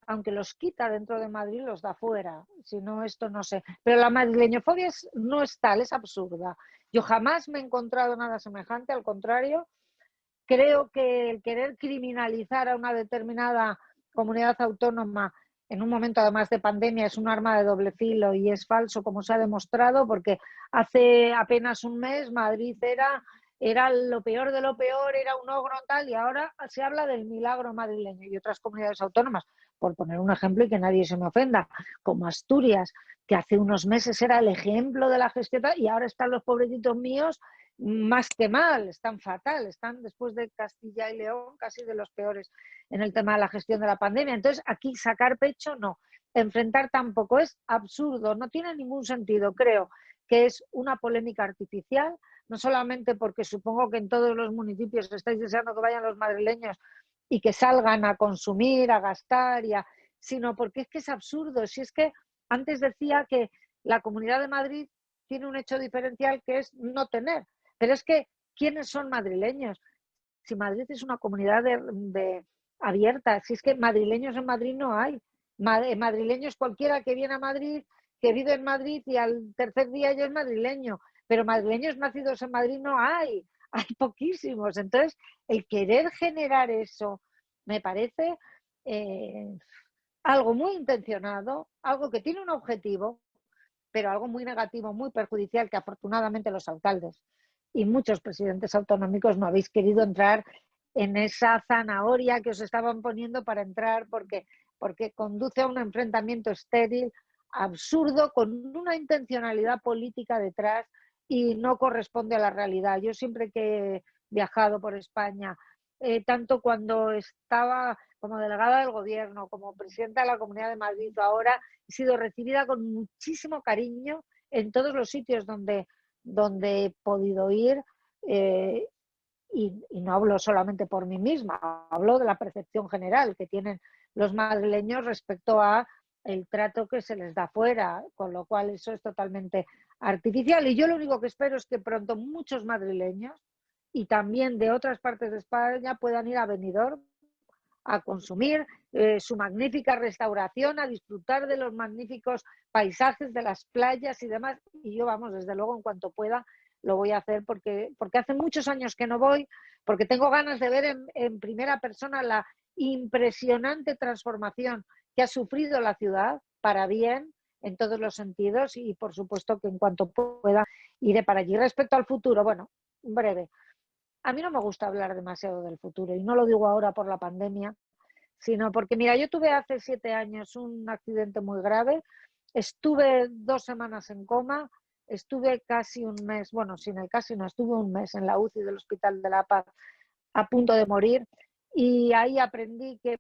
aunque los quita dentro de Madrid, los da fuera. Si no, esto no sé. Pero la madrileñofobia no es tal, es absurda. Yo jamás me he encontrado nada semejante, al contrario. Creo que el querer criminalizar a una determinada comunidad autónoma en un momento además de pandemia es un arma de doble filo y es falso, como se ha demostrado, porque hace apenas un mes Madrid era lo peor de lo peor, era un ogro tal, y ahora se habla del milagro madrileño y otras comunidades autónomas, por poner un ejemplo y que nadie se me ofenda, como Asturias, que hace unos meses era el ejemplo de la gestión, y ahora están los pobrecitos míos más que mal, están fatal, están después de Castilla y León casi de los peores en el tema de la gestión de la pandemia. Entonces, aquí sacar pecho no, enfrentar tampoco, es absurdo, no tiene ningún sentido. Creo que es una polémica artificial, no solamente porque supongo que en todos los municipios estáis deseando que vayan los madrileños y que salgan a consumir, a gastar, sino porque es que es absurdo. Si es que antes decía que la Comunidad de Madrid tiene un hecho diferencial que es no tener, pero es que ¿quiénes son madrileños? Si Madrid es una comunidad de abierta. Si es que madrileños en Madrid no hay. Madrileños cualquiera que viene a Madrid, que vive en Madrid y al tercer día ya es madrileño. Pero madrileños nacidos en Madrid no hay. Hay poquísimos. Entonces, el querer generar eso me parece algo muy intencionado, algo que tiene un objetivo, pero algo muy negativo, muy perjudicial, que afortunadamente los alcaldes y muchos presidentes autonómicos no habéis querido entrar en esa zanahoria que os estaban poniendo para entrar, porque conduce a un enfrentamiento estéril, absurdo, con una intencionalidad política detrás y no corresponde a la realidad. Yo siempre que he viajado por España, tanto cuando estaba como delegada del gobierno, como presidenta de la Comunidad de Madrid, ahora he sido recibida con muchísimo cariño en todos los sitios donde he podido ir, y no hablo solamente por mí misma, hablo de la percepción general que tienen los madrileños respecto a el trato que se les da fuera, con lo cual eso es totalmente artificial. Y yo lo único que espero es que pronto muchos madrileños y también de otras partes de España puedan ir a Benidorm a consumir su magnífica restauración, a disfrutar de los magníficos paisajes de las playas y demás. Y yo, vamos, desde luego, en cuanto pueda, lo voy a hacer porque hace muchos años que no voy, porque tengo ganas de ver en primera persona la impresionante transformación que ha sufrido la ciudad para bien en todos los sentidos, y por supuesto que en cuanto pueda iré para allí. Respecto al futuro, bueno, breve. A mí no me gusta hablar demasiado del futuro, y no lo digo ahora por la pandemia, sino porque, mira, yo tuve hace 7 años un accidente muy grave, estuve 2 semanas en coma, estuve casi un mes, bueno, sin el casi no, estuve un mes en la UCI del Hospital de la Paz a punto de morir, y ahí aprendí que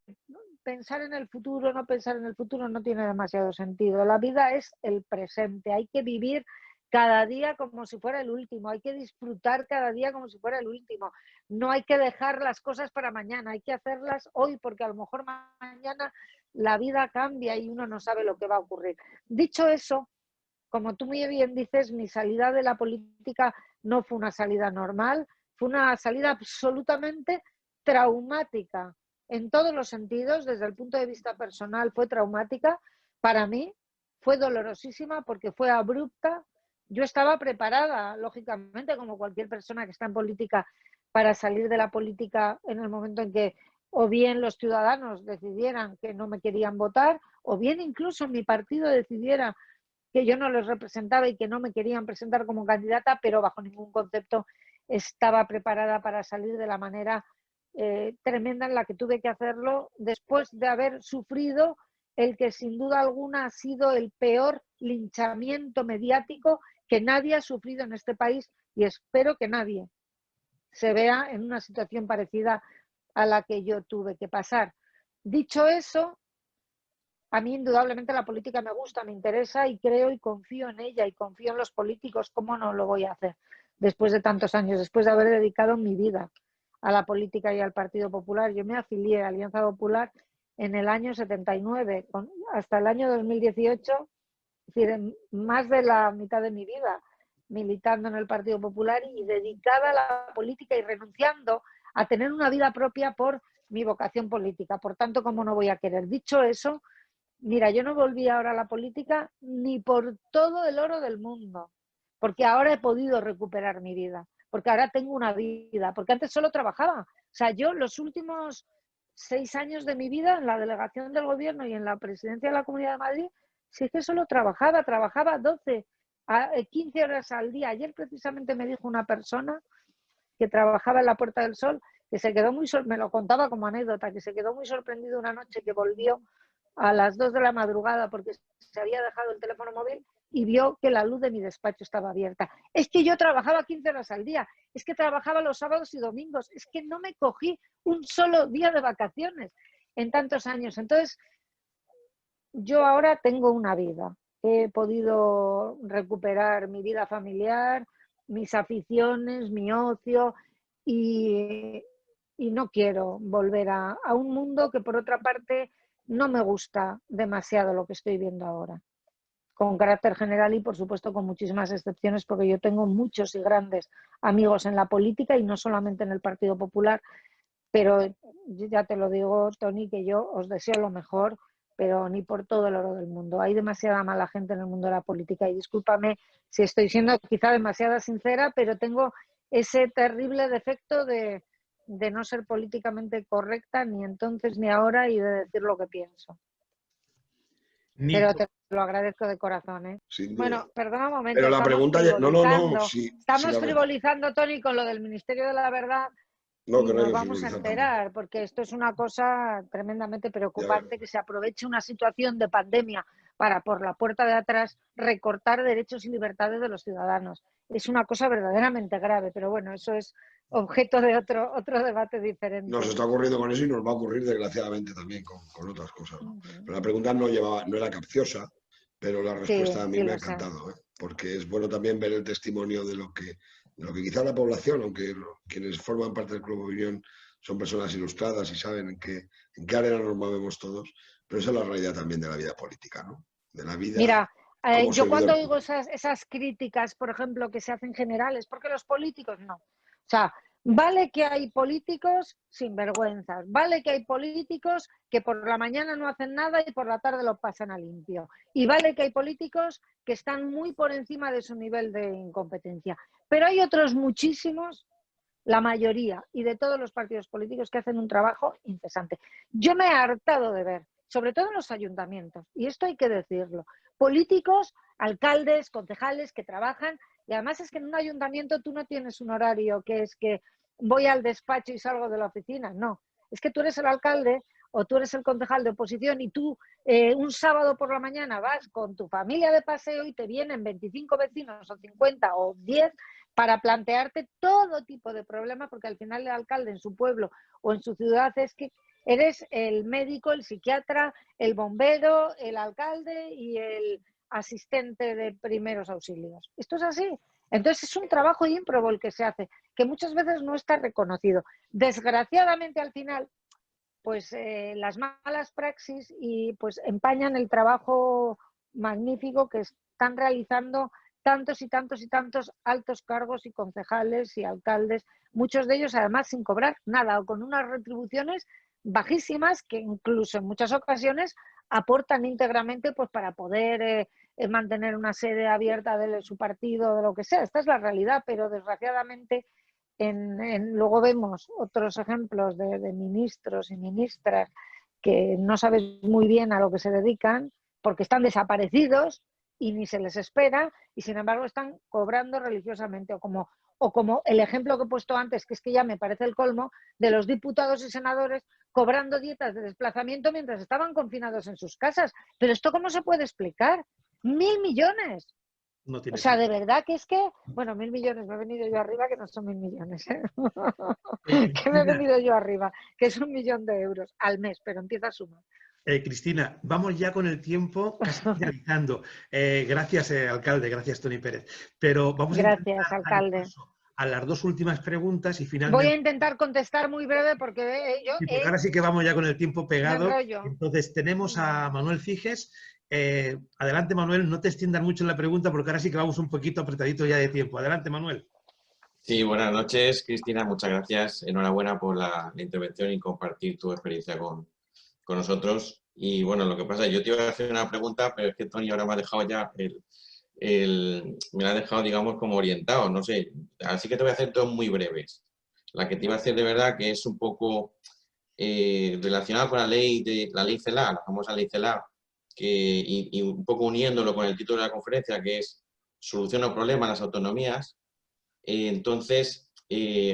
pensar en el futuro, no pensar en el futuro no tiene demasiado sentido. La vida es el presente, hay que vivir cada día como si fuera el último, hay que disfrutar cada día como si fuera el último. No hay que dejar las cosas para mañana, hay que hacerlas hoy, porque a lo mejor mañana la vida cambia y uno no sabe lo que va a ocurrir. Dicho eso, como tú muy bien dices, mi salida de la política no fue una salida normal, fue una salida absolutamente traumática en todos los sentidos. Desde el punto de vista personal fue traumática para mí, fue dolorosísima porque fue abrupta. Yo estaba preparada, lógicamente, como cualquier persona que está en política, para salir de la política en el momento en que o bien los ciudadanos decidieran que no me querían votar, o bien incluso mi partido decidiera que yo no les representaba y que no me querían presentar como candidata, pero bajo ningún concepto estaba preparada para salir de la manera tremenda en la que tuve que hacerlo, después de haber sufrido el que sin duda alguna ha sido el peor linchamiento mediático que nadie ha sufrido en este país, y espero que nadie se vea en una situación parecida a la que yo tuve que pasar. Dicho eso, a mí indudablemente la política me gusta, me interesa y creo y confío en ella y confío en los políticos. ¿Cómo no lo voy a hacer después de tantos años, después de haber dedicado mi vida a la política y al Partido Popular? Yo me afilié a Alianza Popular en el año 79, hasta el año 2018, es decir, más de la mitad de mi vida militando en el Partido Popular y dedicada a la política y renunciando a tener una vida propia por mi vocación política. Por tanto, ¿cómo no voy a querer? Dicho eso, mira, yo no volví ahora a la política ni por todo el oro del mundo, porque ahora he podido recuperar mi vida, porque ahora tengo una vida, porque antes solo trabajaba. O sea, yo los últimos 6 años de mi vida en la delegación del gobierno y en la presidencia de la Comunidad de Madrid, sí que solo trabajaba 12 a 15 horas al día. Ayer precisamente me dijo una persona que trabajaba en la Puerta del Sol, que se quedó me lo contaba como anécdota, que se quedó muy sorprendido una noche que volvió a las 2 de la madrugada porque se había dejado el teléfono móvil y vio que la luz de mi despacho estaba abierta. Es que yo trabajaba 15 horas al día, es que trabajaba los sábados y domingos, es que no me cogí un solo día de vacaciones en tantos años. Entonces, yo ahora tengo una vida. He podido recuperar mi vida familiar, mis aficiones, mi ocio, y no quiero volver a un mundo que, por otra parte, no me gusta demasiado lo que estoy viendo ahora, con carácter general y por supuesto con muchísimas excepciones, porque yo tengo muchos y grandes amigos en la política y no solamente en el Partido Popular, pero ya te lo digo, Toni, que yo os deseo lo mejor, pero ni por todo el oro del mundo. Hay demasiada mala gente en el mundo de la política y discúlpame si estoy siendo quizá demasiado sincera, pero tengo ese terrible defecto de no ser políticamente correcta ni entonces ni ahora y de decir lo que pienso. Pero te lo agradezco de corazón, ¿eh? Bueno, perdona un momento. Pero la pregunta... Estamos frivolizando, Toni, con lo del Ministerio de la Verdad. No, y que no nos vamos a enterar, porque esto es una cosa tremendamente preocupante, que se aproveche una situación de pandemia para, por la puerta de atrás, recortar derechos y libertades de los ciudadanos. Es una cosa verdaderamente grave, pero bueno, eso es objeto de otro debate diferente. Nos está ocurriendo con eso y nos va a ocurrir desgraciadamente también con otras cosas, ¿no? Pero la pregunta no era capciosa, pero la respuesta a mí me ha encantado, ¿eh? Porque es bueno también ver el testimonio de lo que quizá la población, aunque quienes forman parte del Club Opinión son personas ilustradas y saben en qué arena nos movemos todos, pero esa es la realidad también de la vida política, ¿no? De la vida. Mira, yo cuando oigo esas críticas, por ejemplo, que se hacen generales, porque los políticos no. O sea, vale que hay políticos sinvergüenzas, vale que hay políticos que por la mañana no hacen nada y por la tarde lo pasan a limpio. Y vale que hay políticos que están muy por encima de su nivel de incompetencia. Pero hay otros muchísimos, la mayoría, y de todos los partidos políticos, que hacen un trabajo incesante. Yo me he hartado de ver, sobre todo en los ayuntamientos, y esto hay que decirlo, políticos, alcaldes, concejales que trabajan, y además es que en un ayuntamiento tú no tienes un horario que es que voy al despacho y salgo de la oficina, no, es que tú eres el alcalde o tú eres el concejal de oposición y tú un sábado por la mañana vas con tu familia de paseo y te vienen 25 vecinos o 50 o 10 para plantearte todo tipo de problemas, porque al final el alcalde en su pueblo o en su ciudad es que eres el médico, el psiquiatra, el bombero, el alcalde y el asistente de primeros auxilios. Esto es así. Entonces es un trabajo ímprobo el que se hace, que muchas veces no está reconocido. Desgraciadamente al final, pues las malas praxis y pues empañan el trabajo magnífico que están realizando tantos y tantos y tantos altos cargos y concejales y alcaldes, muchos de ellos además sin cobrar nada o con unas retribuciones bajísimas que incluso en muchas ocasiones aportan íntegramente pues para poder mantener una sede abierta de su partido o de lo que sea. Esta es la realidad, pero desgraciadamente luego vemos otros ejemplos de ministros y ministras que no sabes muy bien a lo que se dedican porque están desaparecidos y ni se les espera y sin embargo están cobrando religiosamente o como el ejemplo que he puesto antes, que es que ya me parece el colmo, de los diputados y senadores cobrando dietas de desplazamiento mientras estaban confinados en sus casas. Pero ¿esto cómo se puede explicar? ¡1.000 millones! No o sea, de verdad que es que, bueno, 1.000 millones, me he venido yo arriba, que no son 1.000 millones, ¿eh? Que me he venido yo arriba, que es 1 millón de euros al mes, pero empieza a sumar. Cristina, vamos ya con el tiempo casi finalizando. Gracias, alcalde, gracias, Toni Pérez. Pero vamos gracias, alcalde. A las dos últimas preguntas y finalmente... Voy a intentar contestar muy breve porque yo... Sí, porque ahora sí que vamos ya con el tiempo pegado. Entonces tenemos a Manuel Figes. Adelante, Manuel, no te extiendas mucho en la pregunta porque ahora sí que vamos un poquito apretadito ya de tiempo. Adelante, Manuel. Sí, buenas noches, Cristina, muchas gracias. Enhorabuena por la intervención y compartir tu experiencia con nosotros. Y bueno, lo que pasa es que yo te iba a hacer una pregunta, pero es que Toni ahora me ha dejado ya me ha dejado, digamos, como orientado, no sé. Así que te voy a hacer dos muy breves. La que te iba a hacer de verdad, que es un poco relacionada con la ley CELA, la famosa ley CELA, y un poco uniéndolo con el título de la conferencia, que es Solución o problema a las autonomías. Entonces,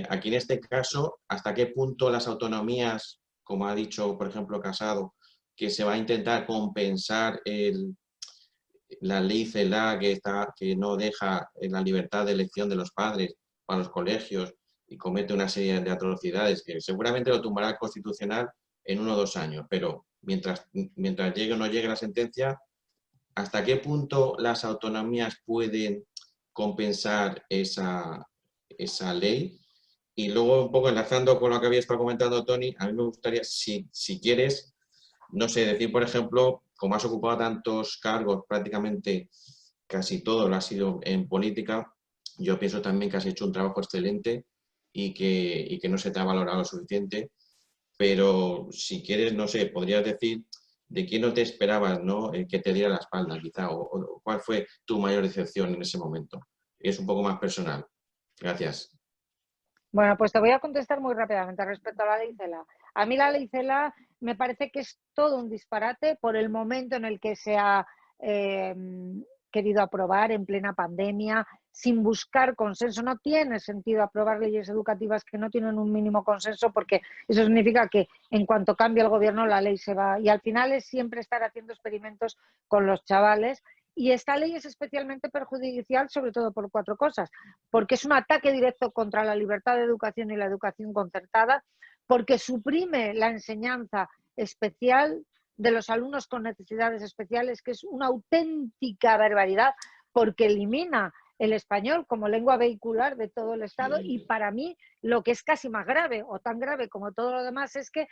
aquí en este caso, ¿hasta qué punto las autonomías, como ha dicho, por ejemplo, Casado, que se va a intentar compensar la ley CELA que no deja la libertad de elección de los padres para los colegios y comete una serie de atrocidades que seguramente lo tumbará el Constitucional en 1 o 2 años, pero mientras llegue o no llegue la sentencia, ¿hasta qué punto las autonomías pueden compensar esa ley? Y luego, un poco enlazando con lo que había estado comentando Toni, a mí me gustaría, si quieres, no sé, decir, por ejemplo, como has ocupado tantos cargos, prácticamente casi todo lo has sido en política, yo pienso también que has hecho un trabajo excelente y que no se te ha valorado lo suficiente. pero si quieres, no sé, podrías decir de quién no te esperabas, ¿no? Que te diera la espalda, quizá, o cuál fue tu mayor decepción en ese momento. Es un poco más personal. Gracias. Bueno, pues te voy a contestar muy rápidamente respecto a la ley CELA. A mí la ley CELA me parece que es todo un disparate por el momento en el que se ha querido aprobar en plena pandemia, sin buscar consenso. No tiene sentido aprobar leyes educativas que no tienen un mínimo consenso, porque eso significa que en cuanto cambie el gobierno la ley se va. Y al final es siempre estar haciendo experimentos con los chavales. Y esta ley es especialmente perjudicial, sobre todo por 4 cosas. Porque es un ataque directo contra la libertad de educación y la educación concertada, porque suprime la enseñanza especial de los alumnos con necesidades especiales, que es una auténtica barbaridad, porque elimina el español como lengua vehicular de todo el Estado. Y para mí lo que es casi más grave, o tan grave como todo lo demás, es que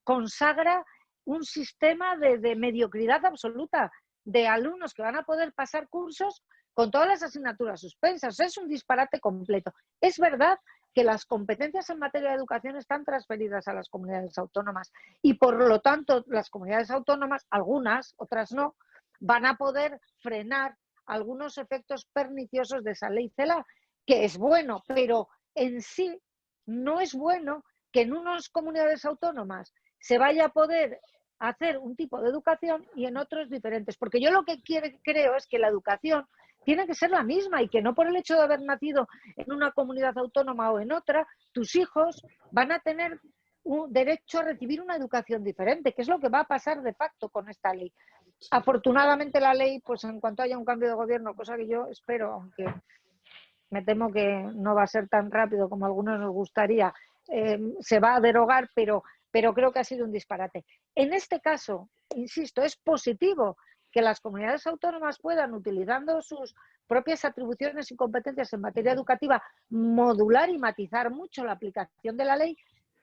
consagra un sistema de mediocridad absoluta, de alumnos que van a poder pasar cursos con todas las asignaturas suspensas. Es un disparate completo. Es verdad que las competencias en materia de educación están transferidas a las comunidades autónomas y, por lo tanto, las comunidades autónomas, algunas, otras no, van a poder frenar algunos efectos perniciosos de esa ley CELA, que es bueno, pero en sí no es bueno que en unas comunidades autónomas se vaya a poder hacer un tipo de educación y en otros diferentes. Porque yo lo que creo es que la educación tiene que ser la misma y que no por el hecho de haber nacido en una comunidad autónoma o en otra, tus hijos van a tener un derecho a recibir una educación diferente, que es lo que va a pasar de facto con esta ley. Afortunadamente la ley, pues en cuanto haya un cambio de gobierno, cosa que yo espero, aunque me temo que no va a ser tan rápido como a algunos nos gustaría, se va a derogar, pero creo que ha sido un disparate. En este caso, insisto, es positivo que las comunidades autónomas puedan, utilizando sus propias atribuciones y competencias en materia educativa, modular y matizar mucho la aplicación de la ley,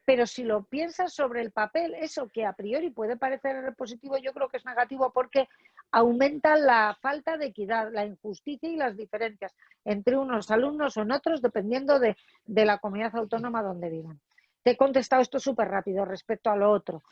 pero si lo piensas sobre el papel, eso que a priori puede parecer positivo, yo creo que es negativo, porque aumenta la falta de equidad, la injusticia y las diferencias entre unos alumnos o en otros, dependiendo de la comunidad autónoma donde vivan. Te he contestado esto súper rápido respecto a lo otro.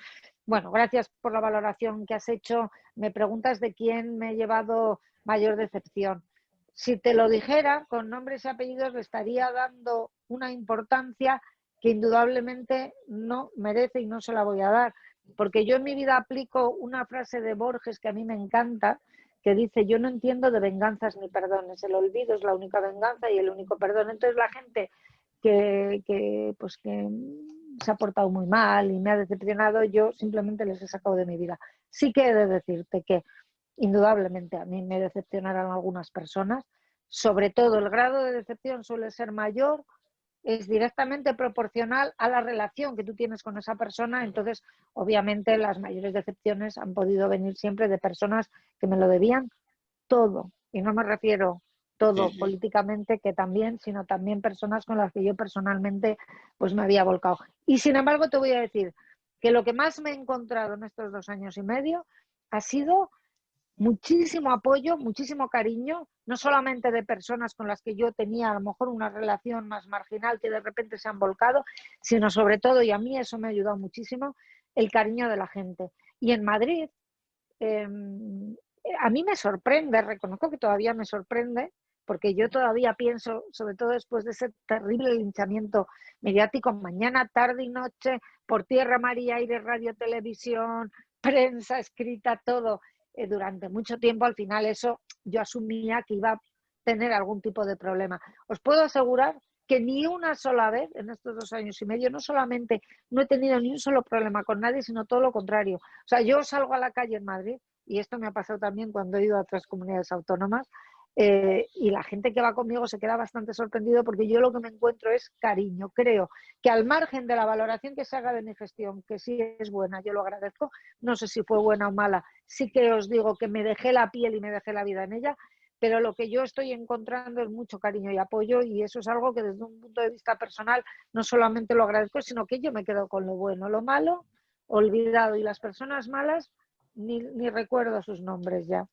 Bueno, gracias por la valoración que has hecho. Me preguntas de quién me he llevado mayor decepción. Si te lo dijera, con nombres y apellidos, le estaría dando una importancia que indudablemente no merece y no se la voy a dar. Porque yo en mi vida aplico una frase de Borges que a mí me encanta, que dice: yo no entiendo de venganzas ni perdones, el olvido es la única venganza y el único perdón. Entonces la gente que se ha portado muy mal y me ha decepcionado, yo simplemente les he sacado de mi vida. Sí que he de decirte que indudablemente a mí me decepcionarán algunas personas, sobre todo el grado de decepción suele ser mayor, es directamente proporcional a la relación que tú tienes con esa persona. Entonces, obviamente, las mayores decepciones han podido venir siempre de personas que me lo debían todo, y no me refiero todo políticamente, que también, sino también personas con las que yo personalmente pues me había volcado. Y sin embargo te voy a decir que lo que más me he encontrado en estos 2 años y medio ha sido muchísimo apoyo, muchísimo cariño, no solamente de personas con las que yo tenía a lo mejor una relación más marginal que de repente se han volcado, sino sobre todo, y a mí eso me ha ayudado muchísimo, el cariño de la gente. Y en Madrid, a mí me sorprende, reconozco que todavía me sorprende, porque yo todavía pienso, sobre todo después de ese terrible linchamiento mediático, mañana, tarde y noche, por tierra, mar y aire, radio, televisión, prensa escrita, todo, durante mucho tiempo. Al final eso yo asumía que iba a tener algún tipo de problema. Os puedo asegurar que ni una sola vez en estos 2 años y medio, no solamente no he tenido ni un solo problema con nadie, sino todo lo contrario. O sea, yo salgo a la calle en Madrid, y esto me ha pasado también cuando he ido a otras comunidades autónomas, y la gente que va conmigo se queda bastante sorprendido, porque yo lo que me encuentro es cariño. Creo que al margen de la valoración que se haga de mi gestión, que sí es buena, yo lo agradezco, no sé si fue buena o mala, sí que os digo que me dejé la piel y me dejé la vida en ella, pero lo que yo estoy encontrando es mucho cariño y apoyo, y eso es algo que desde un punto de vista personal no solamente lo agradezco, sino que yo me quedo con lo bueno. Lo malo, olvidado, y las personas malas ni recuerdo sus nombres ya.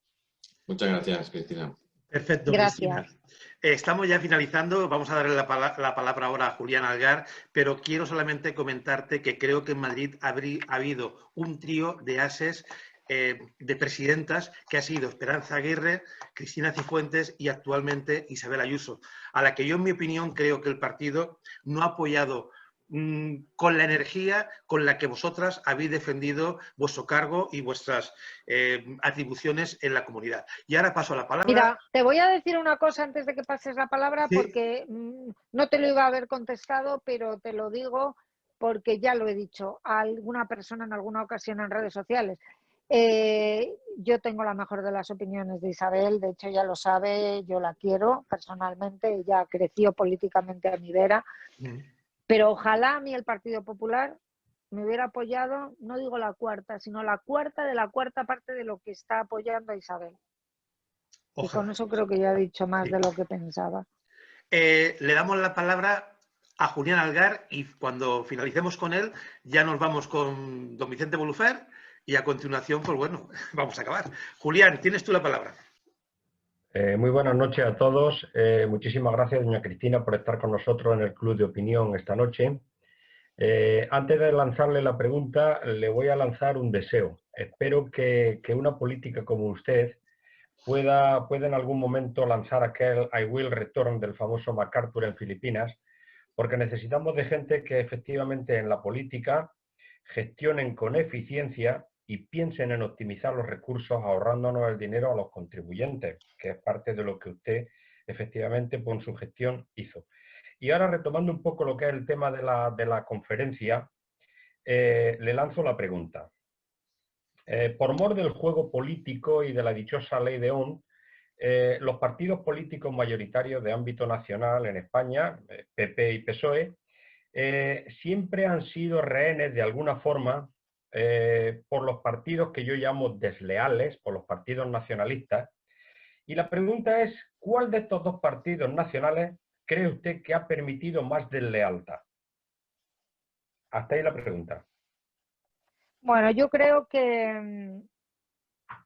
Muchas gracias, Cristina. Perfecto, Gracias. Cristina. Estamos ya finalizando, vamos a darle la palabra ahora a Julián Algar, pero quiero solamente comentarte que creo que en Madrid ha habido un trío de ases de presidentas que ha sido Esperanza Aguirre, Cristina Cifuentes y actualmente Isabel Ayuso, a la que yo, en mi opinión, creo que el partido no ha apoyado con la energía con la que vosotras habéis defendido vuestro cargo y vuestras atribuciones en la comunidad. Y ahora paso a la palabra. Mira, te voy a decir una cosa antes de que pases la palabra, Sí. porque no te lo iba a haber contestado, pero te lo digo porque ya lo he dicho a alguna persona en alguna ocasión en redes sociales. Yo tengo la mejor de las opiniones de Isabel, de hecho ella lo sabe, yo la quiero personalmente, ella creció políticamente a mi vera, pero ojalá a mí el Partido Popular me hubiera apoyado, no digo la cuarta, sino la cuarta de la cuarta parte de lo que está apoyando a Isabel. Ojalá. Y con eso creo que ya he dicho más de lo que pensaba. Le damos la palabra a Julián Algar y cuando finalicemos con él ya nos vamos con don Vicente Bolufer y a continuación, pues bueno, vamos a acabar. Julián, tienes tú la palabra. Muy buenas noches a todos. Muchísimas gracias, doña Cristina, por estar con nosotros en el Club de Opinión esta noche. Antes de lanzarle la pregunta, le voy a lanzar un deseo. Espero que una política como usted pueda en algún momento lanzar aquel I will return del famoso MacArthur en Filipinas, porque necesitamos de gente que efectivamente en la política gestionen con eficiencia y piensen en optimizar los recursos ahorrándonos el dinero a los contribuyentes, que es parte de lo que usted efectivamente con su gestión hizo. Y ahora, retomando un poco lo que es el tema de la conferencia, le lanzo la pregunta. Por mor del juego político y de la dichosa ley de Ohm, los partidos políticos mayoritarios de ámbito nacional en España, PP y PSOE, siempre han sido rehenes de alguna forma por los partidos que yo llamo desleales, por los partidos nacionalistas. Y la pregunta es, ¿cuál de estos dos partidos nacionales cree usted que ha permitido más deslealtad? Hasta ahí la pregunta. Bueno, yo creo que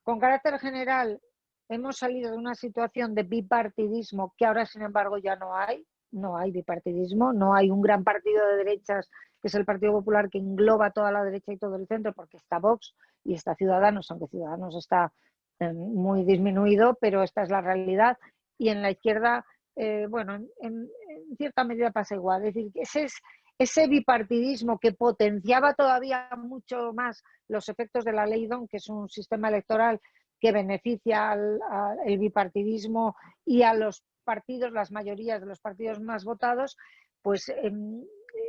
con carácter general hemos salido de una situación de bipartidismo que ahora, sin embargo, ya no hay. No hay bipartidismo, no hay un gran partido de derechas, que es el Partido Popular, que engloba toda la derecha y todo el centro, porque está Vox y está Ciudadanos, aunque Ciudadanos está muy disminuido, pero esta es la realidad. Y en la izquierda, bueno, en cierta medida pasa igual. Es decir, que ese bipartidismo que potenciaba todavía mucho más los efectos de la ley DON, que es un sistema electoral que beneficia al bipartidismo y a los partidos, las mayorías de los partidos más votados, pues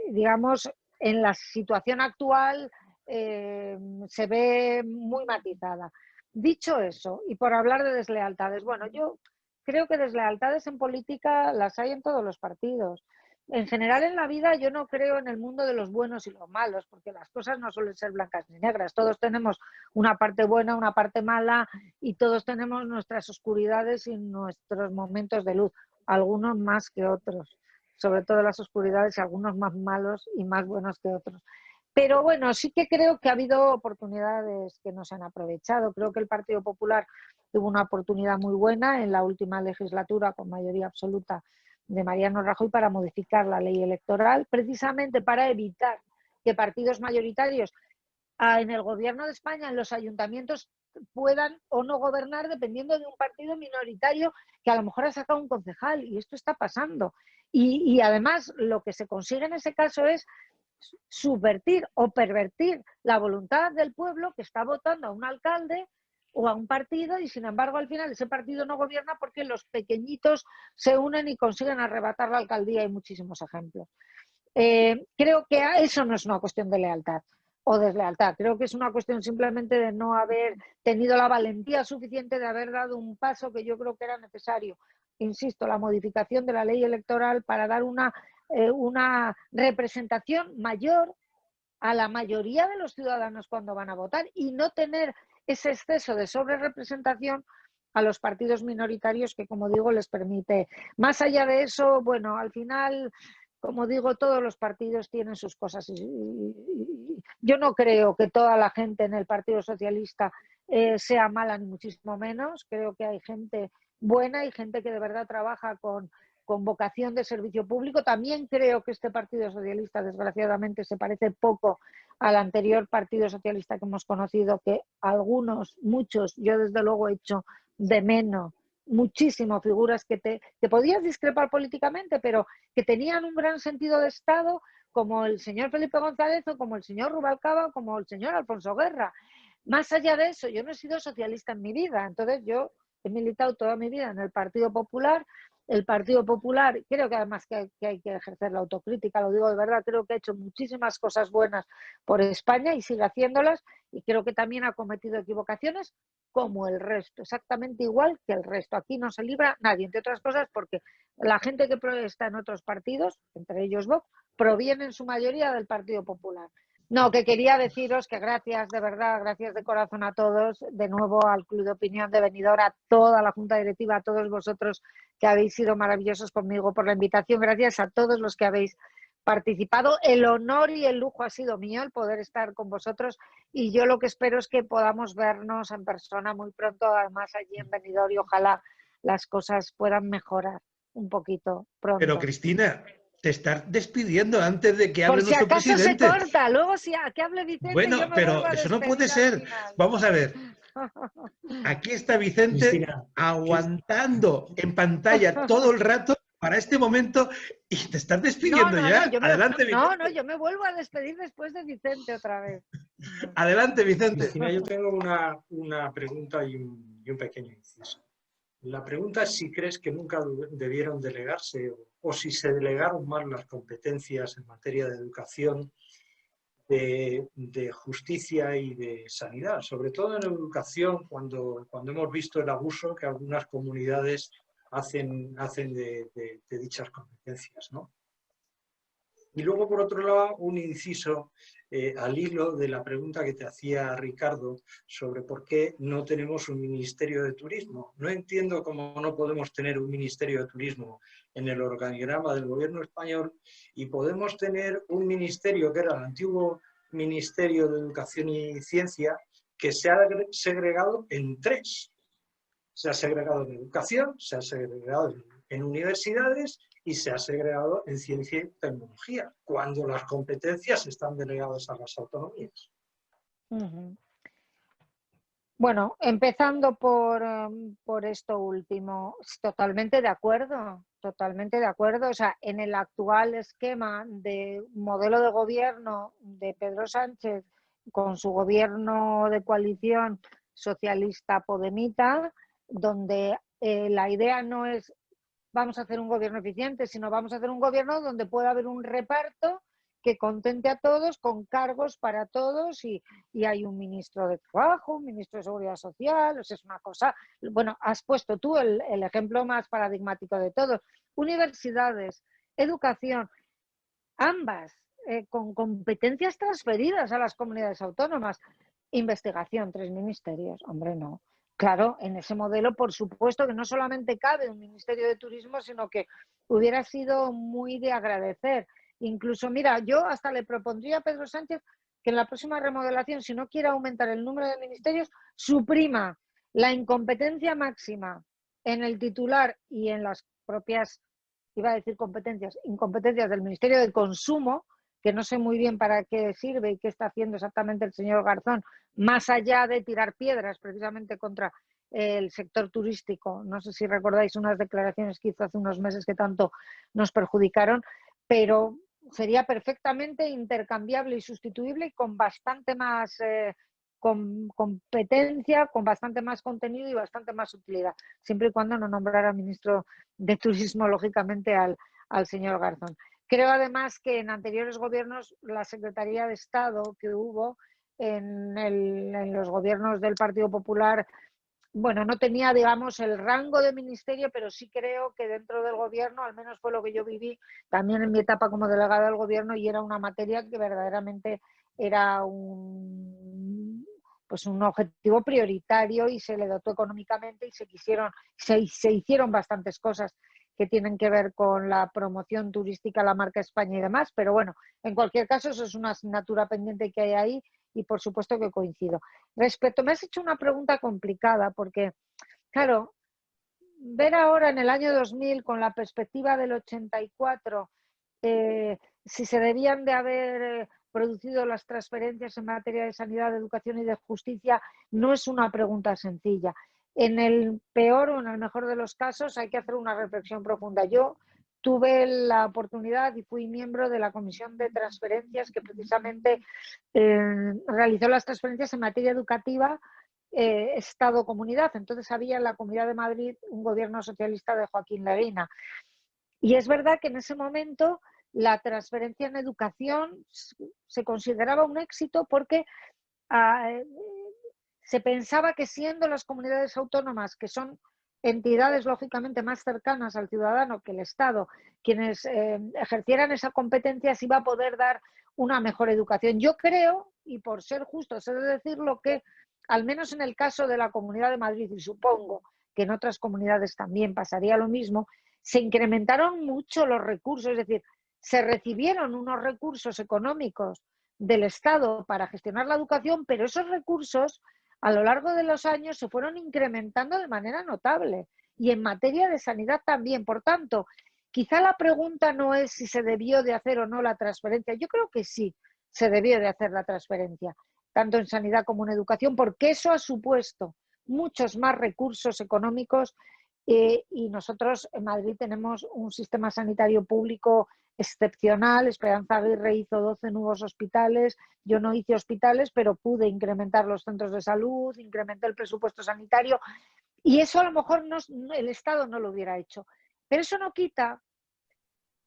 digamos, en la situación actual se ve muy matizada. Dicho eso, y por hablar de deslealtades, bueno, yo creo que deslealtades en política las hay en todos los partidos. En general en la vida yo no creo en el mundo de los buenos y los malos, porque las cosas no suelen ser blancas ni negras. Todos tenemos una parte buena, una parte mala y todos tenemos nuestras oscuridades y nuestros momentos de luz, algunos más que otros, sobre todo las oscuridades y algunos más malos y más buenos que otros. Pero bueno, sí que creo que ha habido oportunidades que no se han aprovechado. Creo que el Partido Popular tuvo una oportunidad muy buena en la última legislatura con mayoría absoluta de Mariano Rajoy para modificar la ley electoral, precisamente para evitar que partidos mayoritarios en el gobierno de España, en los ayuntamientos, puedan o no gobernar dependiendo de un partido minoritario que a lo mejor ha sacado un concejal, y esto está pasando. Y además lo que se consigue en ese caso es subvertir o pervertir la voluntad del pueblo que está votando a un alcalde o a un partido, y sin embargo al final ese partido no gobierna porque los pequeñitos se unen y consiguen arrebatar la alcaldía. Hay muchísimos ejemplos. Creo que eso no es una cuestión de lealtad o deslealtad, creo que es una cuestión simplemente de no haber tenido la valentía suficiente de haber dado un paso que yo creo que era necesario. Insisto, la modificación de la ley electoral para dar una representación mayor a la mayoría de los ciudadanos cuando van a votar y no tener ese exceso de sobrerepresentación a los partidos minoritarios que, como digo, les permite. Más allá de eso, bueno, al final, como digo, todos los partidos tienen sus cosas. Yo no creo que toda la gente en el Partido Socialista sea mala, ni muchísimo menos. Creo que hay gente buena y gente que de verdad trabaja con vocación de servicio público. También creo que este Partido Socialista, desgraciadamente, se parece poco al anterior Partido Socialista que hemos conocido, que algunos, muchos, yo desde luego he hecho de menos muchísimo figuras que te podías discrepar políticamente, pero que tenían un gran sentido de Estado, como el señor Felipe González o como el señor Rubalcaba o como el señor Alfonso Guerra. Más allá de eso, yo no he sido socialista en mi vida, entonces yo he militado toda mi vida en el Partido Popular. El Partido Popular, creo que además que hay que ejercer la autocrítica, lo digo de verdad, creo que ha hecho muchísimas cosas buenas por España y sigue haciéndolas, y creo que también ha cometido equivocaciones como el resto, exactamente igual que el resto. Aquí no se libra nadie, entre otras cosas porque la gente que está en otros partidos, entre ellos Vox, proviene en su mayoría del Partido Popular. No, que quería deciros que gracias, de verdad, gracias de corazón a todos, de nuevo al Club de Opinión de Benidorm, a toda la Junta Directiva, a todos vosotros que habéis sido maravillosos conmigo por la invitación, gracias a todos los que habéis participado. El honor y el lujo ha sido mío el poder estar con vosotros, y yo lo que espero es que podamos vernos en persona muy pronto, además allí en Benidorm, y ojalá las cosas puedan mejorar un poquito pronto. Pero Cristina, te estás despidiendo antes de que hable por si nuestro acaso presidente. Se corta, luego si que hable Vicente. Bueno, yo me pero eso no puede ser. Vamos a ver. Aquí está Vicente, Cristina, aguantando en pantalla todo el rato para este momento, y te estás despidiendo ya. Adelante, Vicente. No, yo me vuelvo a despedir después de Vicente otra vez. Adelante, Vicente. Cristina, yo tengo una pregunta y un pequeño inciso. La pregunta es si crees que nunca debieron delegarse o si se delegaron mal las competencias en materia de educación, de justicia y de sanidad. Sobre todo en educación, cuando hemos visto el abuso que algunas comunidades hacen de dichas competencias, ¿no? Y luego, por otro lado, un inciso al hilo de la pregunta que te hacía Ricardo sobre por qué no tenemos un Ministerio de Turismo. No entiendo cómo no podemos tener un Ministerio de Turismo en el organigrama del Gobierno español y podemos tener un ministerio que era el antiguo Ministerio de Educación y Ciencia, que se ha segregado en tres. Se ha segregado en educación, se ha segregado en universidades y se ha segregado en ciencia y tecnología, cuando las competencias están delegadas a las autonomías. Bueno, empezando por esto último, totalmente de acuerdo, totalmente de acuerdo. O sea, en el actual esquema de modelo de gobierno de Pedro Sánchez, con su gobierno de coalición socialista-podemita, donde la idea no es vamos a hacer un gobierno eficiente, sino vamos a hacer un gobierno donde pueda haber un reparto que contente a todos, con cargos para todos, y hay un ministro de Trabajo, un ministro de Seguridad Social. O sea, es una cosa... Bueno, has puesto tú el ejemplo más paradigmático de todos. Universidades, educación, ambas con competencias transferidas a las comunidades autónomas. Investigación, 3 ministerios, hombre, no. Claro, en ese modelo, por supuesto que no solamente cabe un Ministerio de Turismo, sino que hubiera sido muy de agradecer. Incluso, mira, yo hasta le propondría a Pedro Sánchez que en la próxima remodelación, si no quiere aumentar el número de ministerios, suprima la incompetencia máxima en el titular y en las propias, iba a decir incompetencias del Ministerio de Consumo, que no sé muy bien para qué sirve y qué está haciendo exactamente el señor Garzón, más allá de tirar piedras precisamente contra el sector turístico. No sé si recordáis unas declaraciones que hizo hace unos meses que tanto nos perjudicaron, pero sería perfectamente intercambiable y sustituible y con bastante más competencia, con bastante más contenido y bastante más utilidad, siempre y cuando no nombrara ministro de Turismo, lógicamente, al señor Garzón. Creo además que en anteriores gobiernos la Secretaría de Estado que hubo en los gobiernos del Partido Popular, bueno, no tenía, digamos, el rango de ministerio, pero sí creo que dentro del gobierno, al menos fue lo que yo viví también en mi etapa como delegada del gobierno, y era una materia que verdaderamente era un objetivo prioritario, y se le dotó económicamente y se hicieron bastantes cosas que tienen que ver con la promoción turística, la marca España y demás, pero bueno, en cualquier caso eso es una asignatura pendiente que hay ahí, y por supuesto que coincido. Me has hecho una pregunta complicada porque, claro, ver ahora en el año 2000, con la perspectiva del 84, si se debían de haber producido las transferencias en materia de sanidad, de educación y de justicia, no es una pregunta sencilla. En el peor o en el mejor de los casos hay que hacer una reflexión profunda. Yo tuve la oportunidad y fui miembro de la Comisión de Transferencias que precisamente realizó las transferencias en materia educativa Estado-Comunidad. Entonces había en la Comunidad de Madrid un gobierno socialista de Joaquín Leguina. Y es verdad que en ese momento la transferencia en educación se consideraba un éxito porque se pensaba que siendo las comunidades autónomas, que son entidades lógicamente más cercanas al ciudadano que el Estado, quienes ejercieran esa competencia, se iba a poder dar una mejor educación. Yo creo, y por ser justo, sé decirlo, que al menos en el caso de la Comunidad de Madrid, y supongo que en otras comunidades también pasaría lo mismo, se incrementaron mucho los recursos, es decir, se recibieron unos recursos económicos del Estado para gestionar la educación, pero esos recursos a lo largo de los años se fueron incrementando de manera notable y en materia de sanidad también. Por tanto, quizá la pregunta no es si se debió de hacer o no la transferencia. Yo creo que sí se debió de hacer la transferencia, tanto en sanidad como en educación, porque eso ha supuesto muchos más recursos económicos y nosotros en Madrid tenemos un sistema sanitario público excepcional. Esperanza Aguirre hizo 12 nuevos hospitales, yo no hice hospitales, pero pude incrementar los centros de salud, incrementé el presupuesto sanitario y eso a lo mejor el Estado no lo hubiera hecho. Pero eso no quita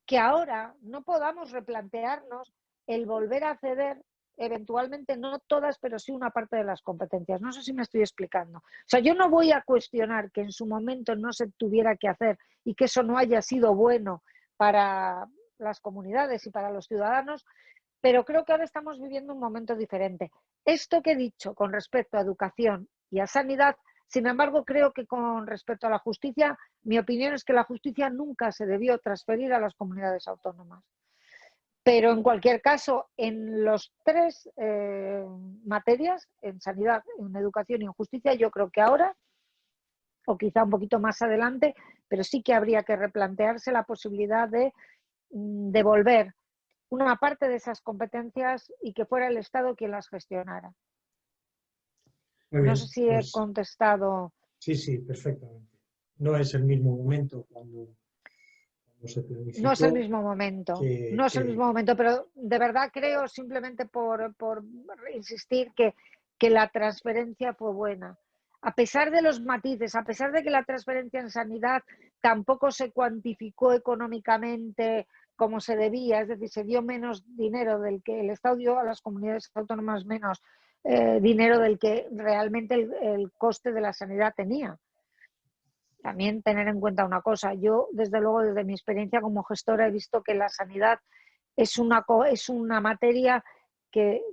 que ahora no podamos replantearnos el volver a ceder eventualmente, no todas, pero sí una parte de las competencias. No sé si me estoy explicando. O sea, yo no voy a cuestionar que en su momento no se tuviera que hacer y que eso no haya sido bueno para las comunidades y para los ciudadanos, pero creo que ahora estamos viviendo un momento diferente. Esto que he dicho con respecto a educación y a sanidad, sin embargo, creo que con respecto a la justicia, mi opinión es que la justicia nunca se debió transferir a las comunidades autónomas. Pero en cualquier caso, en los tres materias, en sanidad, en educación y en justicia, yo creo que ahora, o quizá un poquito más adelante, pero sí que habría que replantearse la posibilidad de devolver una parte de esas competencias y que fuera el Estado quien las gestionara. Muy bien, no sé si he contestado. Sí, perfectamente. No es el mismo momento cuando se planificó. No es el mismo momento, no es el mismo momento, pero de verdad creo, simplemente por insistir, que la transferencia fue buena. A pesar de los matices, a pesar de que la transferencia en sanidad tampoco se cuantificó económicamente como se debía, es decir, se dio menos dinero del que el Estado dio a las comunidades autónomas, menos dinero del que realmente el coste de la sanidad tenía. También tener en cuenta una cosa, yo desde luego desde mi experiencia como gestora he visto que la sanidad es una materia que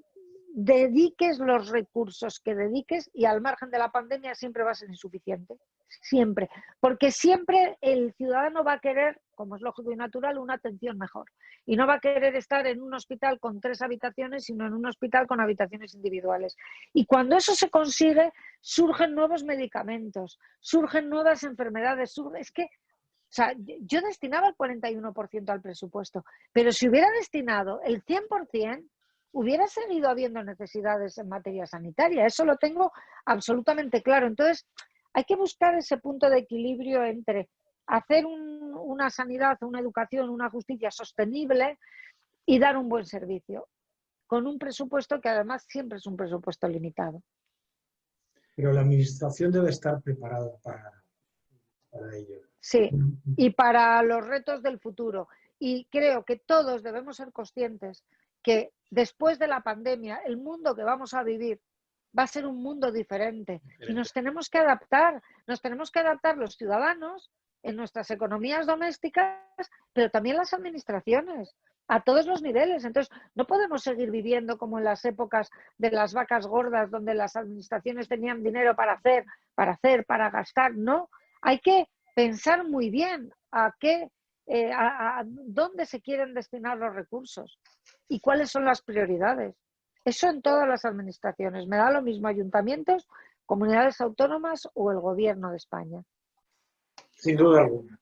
dediques los recursos que dediques y al margen de la pandemia siempre va a ser insuficiente, siempre, porque siempre el ciudadano va a querer, como es lógico y natural, una atención mejor y no va a querer estar en un hospital con 3 habitaciones, sino en un hospital con habitaciones individuales. Y cuando eso se consigue, surgen nuevos medicamentos, surgen nuevas enfermedades, es que, o sea, yo destinaba el 41% al presupuesto, pero si hubiera destinado el 100%, hubiera seguido habiendo necesidades en materia sanitaria. Eso lo tengo absolutamente claro. Entonces, hay que buscar ese punto de equilibrio entre hacer una sanidad, una educación, una justicia sostenible y dar un buen servicio, con un presupuesto que además siempre es un presupuesto limitado. Pero la Administración debe estar preparada para ello. Sí, y para los retos del futuro. Y creo que todos debemos ser conscientes que después de la pandemia, el mundo que vamos a vivir va a ser un mundo diferente. Y nos tenemos que adaptar los ciudadanos en nuestras economías domésticas, pero también las administraciones, a todos los niveles. Entonces, no podemos seguir viviendo como en las épocas de las vacas gordas, donde las administraciones tenían dinero para para gastar. No, hay que pensar muy bien a dónde se quieren destinar los recursos y cuáles son las prioridades. Eso en todas las administraciones. Me da lo mismo ayuntamientos, comunidades autónomas o el gobierno de España. Sin duda alguna.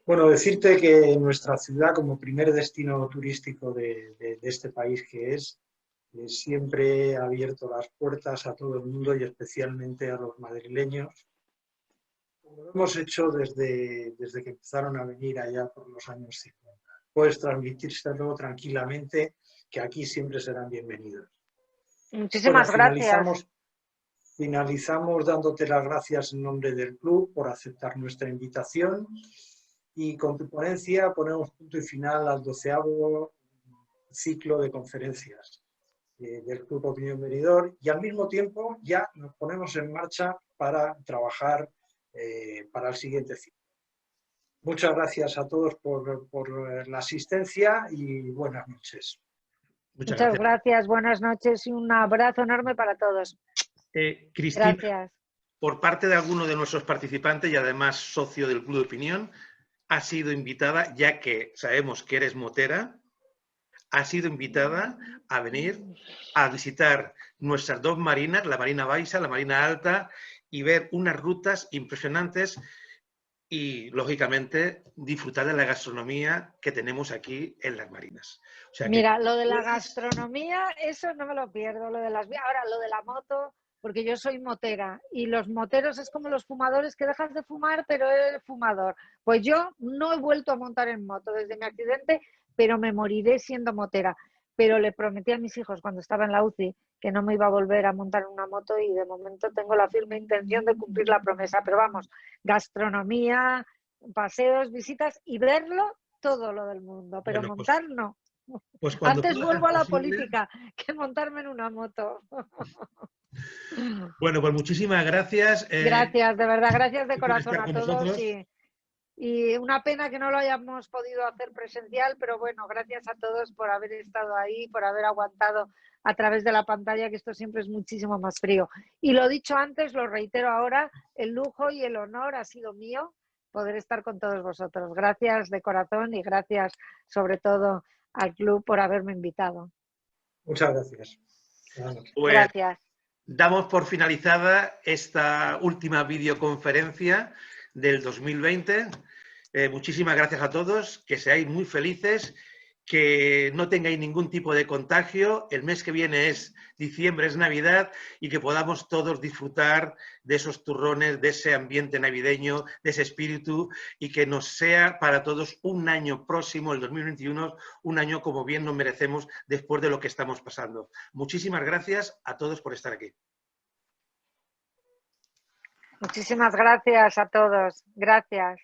Bueno, decirte que nuestra ciudad, como primer destino turístico de este país que es, siempre ha abierto las puertas a todo el mundo y especialmente a los madrileños, como lo hemos hecho desde que empezaron a venir allá por los años 50. Puedes transmitírselo tranquilamente, que aquí siempre serán bienvenidos. Muchísimas gracias. Finalizamos dándote las gracias en nombre del club por aceptar nuestra invitación y con tu ponencia ponemos punto y final al 12º ciclo de conferencias del Club Opinión Venidor y al mismo tiempo ya nos ponemos en marcha para trabajar para el siguiente ciclo. Muchas gracias a todos por la asistencia y buenas noches. Muchas gracias, buenas noches y un abrazo enorme para todos. Cristina, gracias. Por parte de alguno de nuestros participantes y además socio del Club de Opinión, ha sido invitada, ya que sabemos que eres motera, ha sido invitada a venir a visitar nuestras dos marinas, la Marina Baixa, la Marina Alta, y ver unas rutas impresionantes y, lógicamente, disfrutar de la gastronomía que tenemos aquí en las marinas. O sea, mira, lo de la gastronomía, eso no me lo pierdo. Lo de ahora, lo de la moto, porque yo soy motera y los moteros es como los fumadores que dejas de fumar, pero eres fumador. Pues yo no he vuelto a montar en moto desde mi accidente, pero me moriré siendo motera. Pero le prometí a mis hijos cuando estaba en la UCI que no me iba a volver a montar en una moto y de momento tengo la firme intención de cumplir la promesa. Pero vamos, gastronomía, paseos, visitas y verlo, todo lo del mundo, pero bueno, montar no. Pues antes vuelvo a la política que montarme en una moto. Bueno, pues muchísimas gracias. Gracias, de verdad, gracias de corazón a todos y una pena que no lo hayamos podido hacer presencial, pero bueno, gracias a todos por haber estado ahí, por haber aguantado a través de la pantalla, que esto siempre es muchísimo más frío. Y lo dicho antes, lo reitero ahora, el lujo y el honor ha sido mío poder estar con todos vosotros. Gracias de corazón y gracias sobre todo al club por haberme invitado. Muchas gracias. Pues, gracias. Damos por finalizada esta última videoconferencia del 2020. Muchísimas gracias a todos, que seáis muy felices, que no tengáis ningún tipo de contagio. El mes que viene es diciembre, es Navidad, y que podamos todos disfrutar de esos turrones, de ese ambiente navideño, de ese espíritu, y que nos sea para todos un año próximo, el 2021, un año como bien nos merecemos después de lo que estamos pasando. Muchísimas gracias a todos por estar aquí. Muchísimas gracias a todos. Gracias.